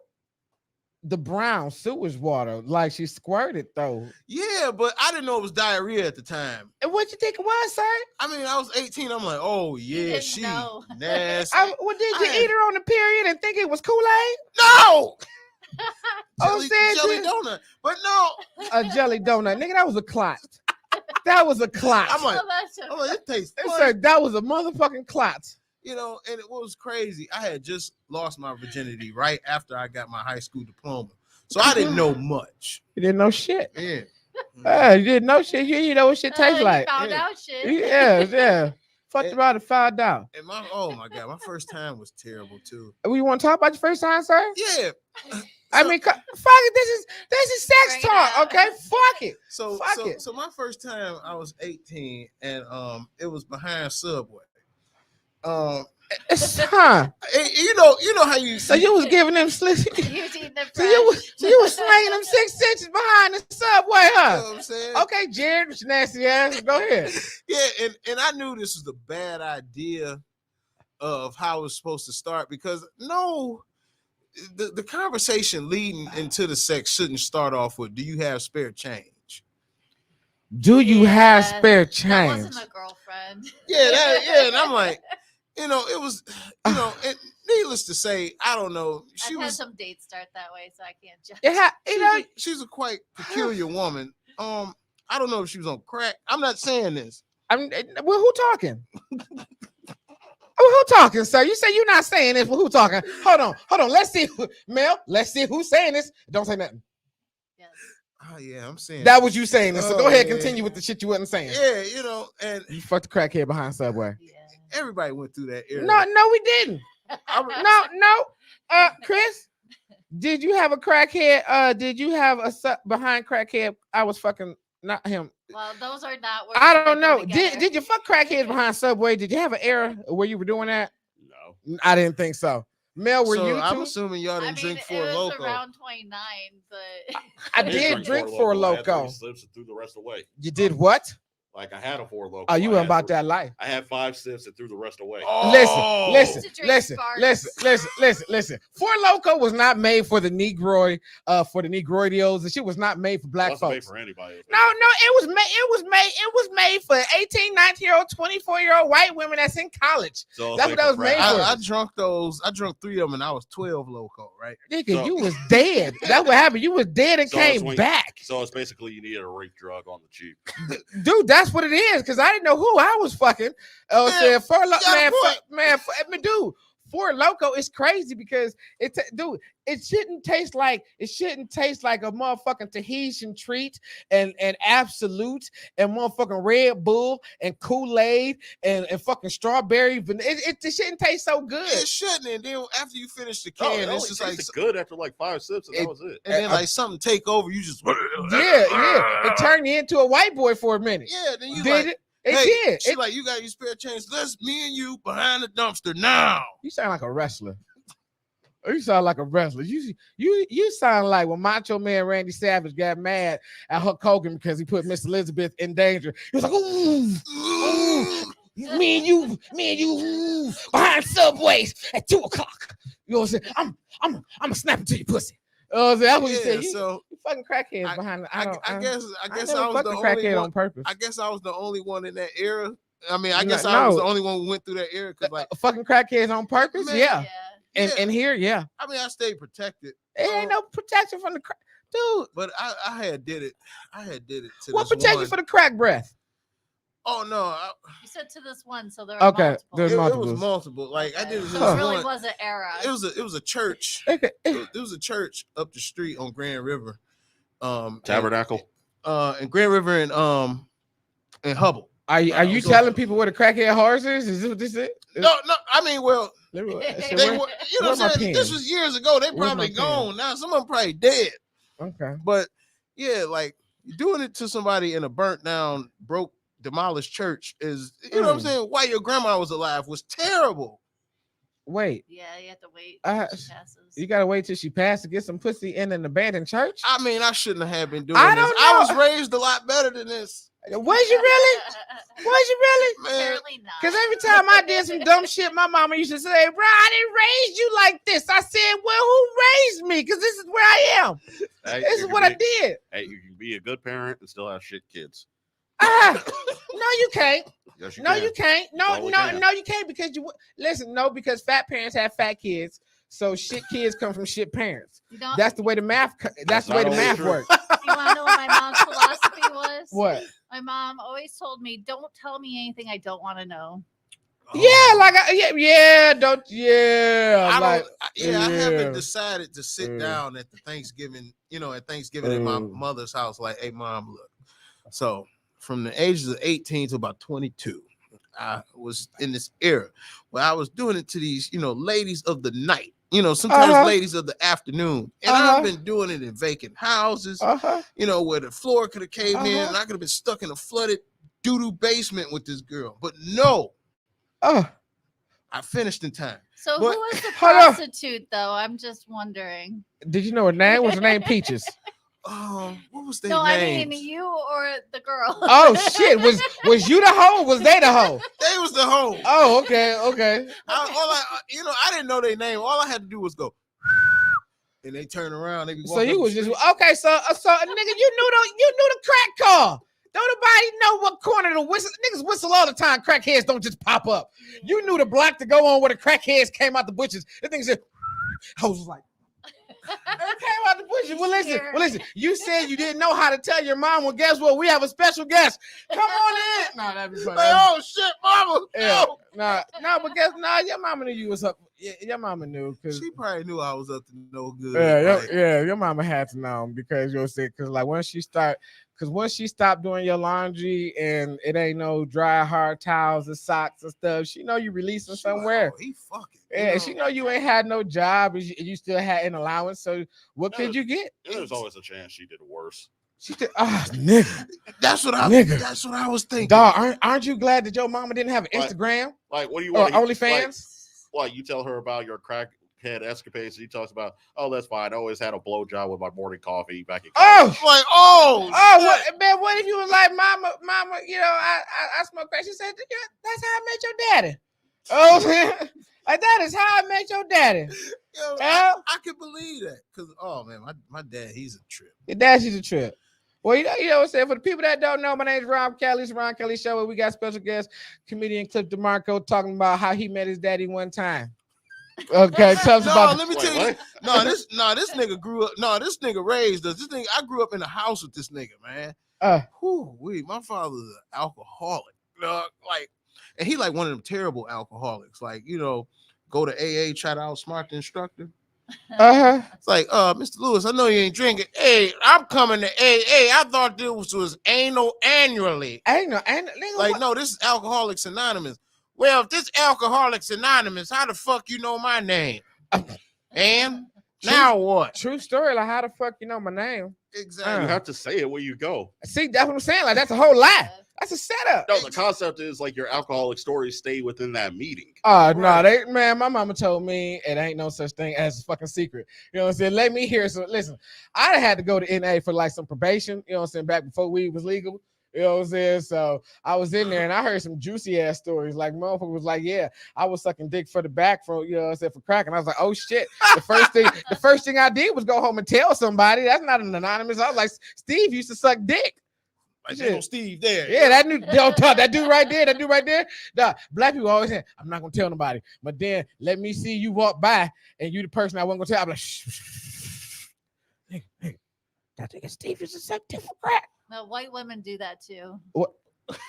the brown sewage water. Like she squirted though. Yeah, but I didn't know it was diarrhea at the time. And what you think it was, sir? I mean, I was 18. I'm like, oh yeah, didn't she know. nasty. Did you eat her on the period and think it was Kool-Aid? No, Oh, jelly donut. But no, A jelly donut, nigga. That was a clot. That was a clot. I'm like, Oh, that's so it tastes It's funny. like, that was a motherfucking clot. And it was crazy. I had just lost my virginity right after I got my high school diploma, so I didn't know much. You didn't know shit. Yeah. You didn't know shit. You know what shit tastes you like. found Yeah. out shit. Yeah. Fucked And- around and found out. And oh my god, my first time was terrible too. We want to talk about your first time, sir? Yeah. I mean, fuck it. This is sex Bring it talk, up. okay? Fuck it. So Fuck it. so my first time I was 18 and it was behind Subway. Huh? You know how you So you was giving them slits. You was eating the So you was fresh. slanging them 6 inches behind the Subway, You know huh? what I'm saying? Okay, Jared, with your nasty ass. Go ahead. Yeah, and I knew this was the bad idea of how it was supposed to start because the conversation leading into the sex shouldn't start off with, do you have spare change? Do you have spare That change? wasn't a girlfriend. Yeah, and I'm like, it was, and needless to say, I don't know. I've had some dates start that way, so I can't judge. She's a quite peculiar woman. I don't know if she was on crack. I'm not saying this. Well, who talking? Who talking, sir? You say you're not saying this, but who talking? Hold on. Let's see, Mel. Let's see who's saying this. Don't say nothing. Yes. Oh yeah, I'm saying That was you saying this. So go Oh, ahead, yeah. continue with the shit you wasn't saying. Yeah, and You fucked the crackhead behind Subway. Yeah. everybody went through that era. No, we didn't. No. Chris, did you have a crackhead? Did you have a behind crackhead? I was fucking not him. Well, those are not words I that don't go know. together. Did you fuck crackheads behind Subway? Did you have an era where you were doing that? No. I didn't think so. Mel, were So you I'm too? assuming y'all I didn't mean, drink it Four was Loco. around 29, but I did drink for a I had Loco. 3 sips and threw the rest away. You did what? Like I had a 4 Loco. Oh, you I went had about 3 that life. I had 5 sips and threw the rest away. Oh, Listen. To drink Listen. Four Loco was not made for the Negroid, for the Negroidios. The shit was not made for black It wasn't made folks. for anybody. No, it was made for 18, 19-year-old, 24-year-old white women that's in college. So That's what that was made for. I drunk those. I drunk 3 of them, and I was 12 Loco, right? Nigga, So- you was dead. That's what happened. You was dead and So it's came when- back. So it's basically you needed a rape drug on the cheap. Dude, that's what it is. Because I didn't know who I was fucking. Yeah, Said Four Loco, got a man, point. dude. Four Loco is crazy because it shouldn't taste like a motherfucking Tahitian treat and Absolute and motherfucking Red Bull and Kool-Aid and fucking strawberry. It shouldn't taste so good. It shouldn't. And then after you finish the Oh, can, it it's only just like, tasted good after like 5 sips, and that was it. and then like something take over. You just Yeah. It turned you into a white boy for a minute. Yeah, then you Did like, it? It did. She like, you got your spare change. Let's me and you behind the dumpster now. You sound like a wrestler. You sound like a wrestler. You sound like when Macho Man Randy Savage got mad at Hulk Hogan because he put Miss Elizabeth in danger. He was like, ooh. Me and you behind Subways at 2:00. You know what I'm saying? I'm gonna snap it to your pussy. That's what you said. You fucking crackheads behind. I guess I was the only one. On purpose. I guess I was the only one in that era. I mean, I guess I was the only one who went through that era because like fucking crackheads on purpose. Man, yeah. And here, yeah. I mean, I stayed protected. It ain't no protection from the crack, dude. But I had did it. To what protect you for the crack breath? Oh no! You said to this one, so there are multiple. It was multiple. Like I did it. So it really was an era. It was a church. It was a church up the street on Grand River. Tabernacle. And Grand River and Hubble. Are you telling people what a crackhead horse is? Is this what this is? No. I mean, well, they were, you know what I'm saying? This was years ago. They probably gone now. Some of them probably dead. Okay. But yeah, like doing it to somebody in a burnt down, broke, demolished church is, you know what I'm saying? While your grandma was alive was terrible. Wait. Yeah, you have to wait till she passes. You gotta wait till she passes to get some pussy in an abandoned church? I mean, I shouldn't have been doing this. I was raised a lot better than this. Was you really? Man. Apparently not. Because every time I did some dumb shit, my mama used to say, bro, I didn't raise you like this. I said, well, who raised me? Because this is where I am. This is what I did. Hey, you can be a good parent and still have shit kids. No, you can't. Yes, you can't. No, you can't because because fat parents have fat kids. So shit kids come from shit parents. That's the way the math. That's the way the math works. You want to know what my mom's philosophy was? What? My mom always told me, "Don't tell me anything I don't want to know." I haven't decided to sit down at the Thanksgiving, at my mother's house. Like, hey, mom, look. So from the ages of 18 to about 22, I was in this era where I was doing it to these, ladies of the night. Sometimes ladies of the afternoon. And I've been doing it in vacant houses, where the floor could have caved in and I could have been stuck in a flooded doo-doo basement with this girl. But no. I finished in time. So who was the prostitute, though? I'm just wondering. Did you know her name? Was her name Peaches? What was their name? names? I mean, you or the girl? Oh shit! Was you the hoe? Or was they the hoe? They was the hoe. Oh, okay. I didn't know their name. All I had to do was go, and they turn around. They be so you was just okay. So nigga, you knew the crack call. Don't nobody know what corner to whistle. Niggas whistle all the time. Crackheads don't just pop up. You knew the block to go on where the crackheads came out the bushes. The thing said, I was like. They came out the bushes. Well, listen. You said you didn't know how to tell your mom. Well, guess what? We have a special guest. Come on in. Nah, that'd be funny. Oh shit, mama. Yeah. No. Your mama knew you was up. Yeah, your mama knew because she probably knew I was up to no good. Yeah, your mama had to know because you'll see. Because like once she stopped doing your laundry and it ain't no dry hard towels and socks and stuff, she know you releasing somewhere. He fucking. Yeah, she know you ain't had no job and you still had an allowance. So what could you get? There's always a chance she did worse. She did. Nigga. That's what I was thinking. Dog, aren't you glad that your mama didn't have an Instagram? Like, what do you want? Or OnlyFans? You tell her about your crackhead escapades. She talks about, that's fine. I always had a blowjob with my morning coffee back in college. What if you was like, mama, I smoke crack. She said, that's how I met your daddy. Oh, like that is how I met your daddy. Yo, I can believe that because my dad, he's a trip. Your dad's a trip. Well, you know what I'm saying? For the people that don't know, my name is Rahm Kely. It's the Rahm Kely Show where we got special guest comedian Cliff DeMarco talking about how he met his daddy one time. Okay, tell us about. Let me tell you. This nigga grew up. This nigga raised us. I grew up in the house with this nigga, man. My father's an alcoholic. And he like one of them terrible alcoholics. Like, go to AA, try to outsmart the instructor. It's like, Mr. Lewis, I know you ain't drinking. Hey, I'm coming to AA. I thought this was anal annually. Like, no, this is Alcoholics Anonymous. Well, if this Alcoholics Anonymous, how the fuck you know my name? And now what? True story. Like, how the fuck you know my name? Exactly. You have to say it where you go. See, that's what I'm saying. Like, that's a whole lie. That's a setup. No, the concept is like your alcoholic stories stay within that meeting. No, my mama told me it ain't no such thing as a fucking secret. You know what I'm saying? Let me hear some. Listen, I'd have had to go to NA for like some probation, you know what I'm saying, back before weed was legal. You know what I'm saying? So I was in there and I heard some juicy ass stories. Like motherfucker was like, yeah, I was sucking dick for the back for, you know what I'm saying, for crack. And I was like, oh shit. The first thing I did was go home and tell somebody. That's not an anonymous. I was like, Steve used to suck dick. Like Steve there. Yeah, that dude right there. Nah, black people always say, I'm not gonna tell nobody. But then let me see you walk by and you the person I wasn't gonna tell. I'm like, shh. Hey, that nigga Steve used to suck dick for crack. No, white women do that too. What?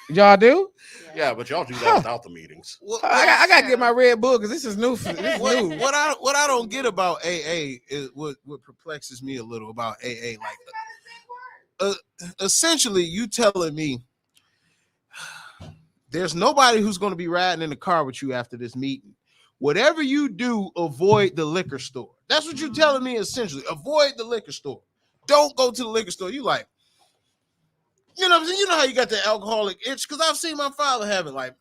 Y'all do? Yeah, but y'all do that without the meetings. Well, I gotta get my Red Bull because this is new. What I don't get about AA is what perplexes me a little about AA. Like, essentially, you telling me there's nobody who's going to be riding in the car with you after this meeting. Whatever you do, avoid the liquor store. That's what you're telling me. Essentially, avoid the liquor store. Don't go to the liquor store. You like. You know what I'm saying? You know how you got the alcoholic itch? Because I've seen my father have it. Like,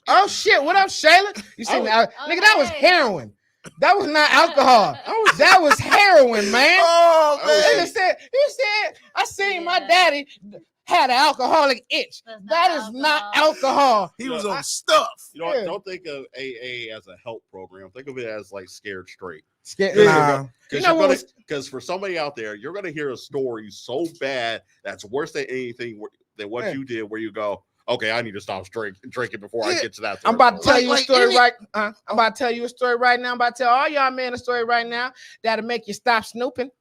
oh shit! What up, Shayla? You see, nigga, that was heroin. That was not alcohol. That was heroin, man. Oh man! You said I seen my daddy had an alcoholic itch. That is not alcohol. He was on stuff. You know, don't think of AA as a help program. Think of it as like Scared Straight. Because for somebody out there, you're going to hear a story so bad that's worse than anything than what you did, where you go, okay, I need to stop drinking before I get to that. I'm about to tell you a story I'm about to tell you a story right now. I'm about to tell all y'all men a story right now that'll make you stop snooping.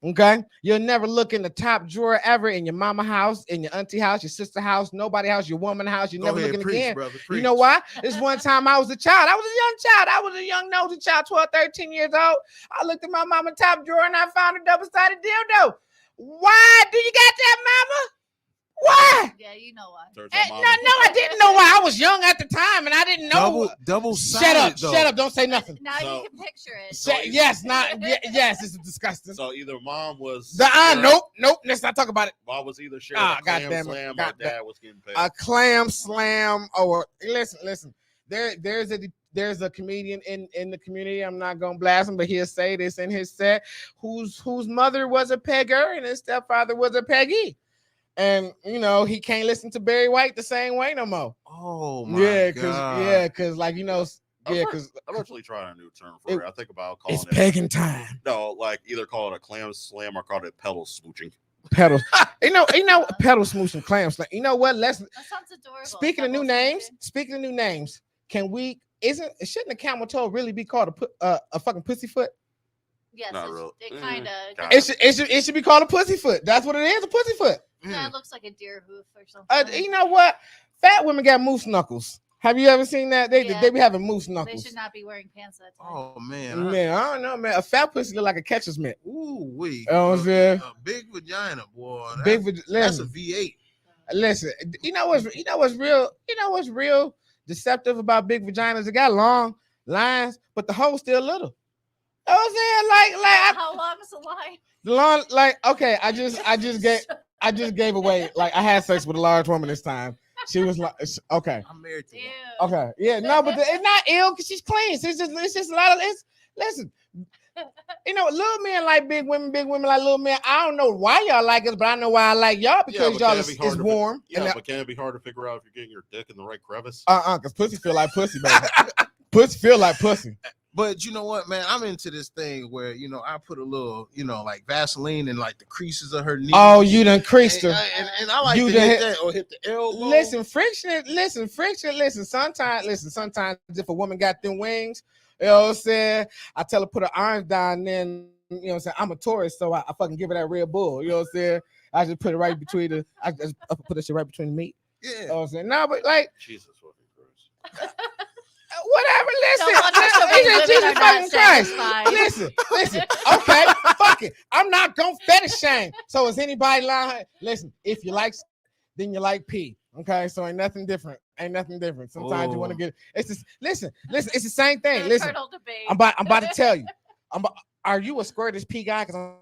Okay, you'll never look in the top drawer ever in your mama house, in your auntie house, your sister house, nobody house, your woman house. You never looking again. Brother, you know why? This one time I was a child. I was a young child. I was a young nosy child, 12, 13 years old. I looked at my mama top drawer and I found a double-sided dildo. Why do you got that, mama? Why? Yeah, you know why. No, I didn't know why. I was young at the time and I didn't know. Double-sided. Shut up! Don't say nothing. Now you can picture it. Yes, it's disgusting. So either mom was nope. Let's not talk about it. Mom was either sharing a clam slam or dad was getting paid. A clam slam or listen. There's a comedian in the community. I'm not gonna blast him, but he'll say this in his set. Whose mother was a pegger and his stepfather was a peggy. And you know he can't listen to Barry White the same way no more. Oh my god! Because like you know, because I'm actually trying a new term for it. I think about calling it's pagan time. No, like either call it a clam slam or call it pedal smooching. Pedals, you know, pedal smooching, clam slam. You know what? That sounds adorable. Speaking of new names, shouldn't a camel toe really be called a fucking pussyfoot? Yes, really. It kind of. It should be called a pussyfoot. That's what it is, a pussyfoot. Yeah, it looks like a deer hoof or something. You know what? Fat women got moose knuckles. Have you ever seen that? They be having moose knuckles. They should not be wearing pants at that time. Oh man, I don't know, man. A fat pussy look like a catcher's mitt. Ooh wee. You know what I'm saying? A big vagina, boy. That's a V8. Listen, you know what's real deceptive about big vaginas? They got long lines, but the hole's still little. You know what I'm saying? Like how long is the line? The long, like, okay, I just gave away, like, I had sex with a large woman this time. She was like, okay. I'm married to one. Okay. Yeah, no, but it's not ill because she's clean. It's just a lot of, listen, you know, little men like big women like little men. I don't know why y'all like us, but I know why I like y'all because y'all is warm. But can it be hard to figure out if you're getting your dick in the right crevice? Because pussy feel like pussy, baby. Pussy feel like pussy. But you know what, man? I'm into this thing where, you know, I put a little, you know, like Vaseline in like the creases of her knees. Oh, you done creased her. And I like to hit that or hit the elbow. Listen, friction. Sometimes if a woman got them wings, you know what I'm saying? I tell her put her arms down, then, you know what I'm saying? I'm a Taurus, so I fucking give her that Red Bull. You know what I'm saying? I just put it right between I put that shit right between the meat. Yeah. You know what I'm saying? No, but like. Jesus fucking Christ. Whatever, listen, Jesus fucking Christ. Listen, okay, fuck it. I'm not gonna fetish shame. So is anybody lying? Listen, if you like, then you like pee. Okay, so ain't nothing different. Sometimes you want to get it's just listen, it's the same thing. Listen, I'm about to tell you. Are you a squirtish pee guy? Because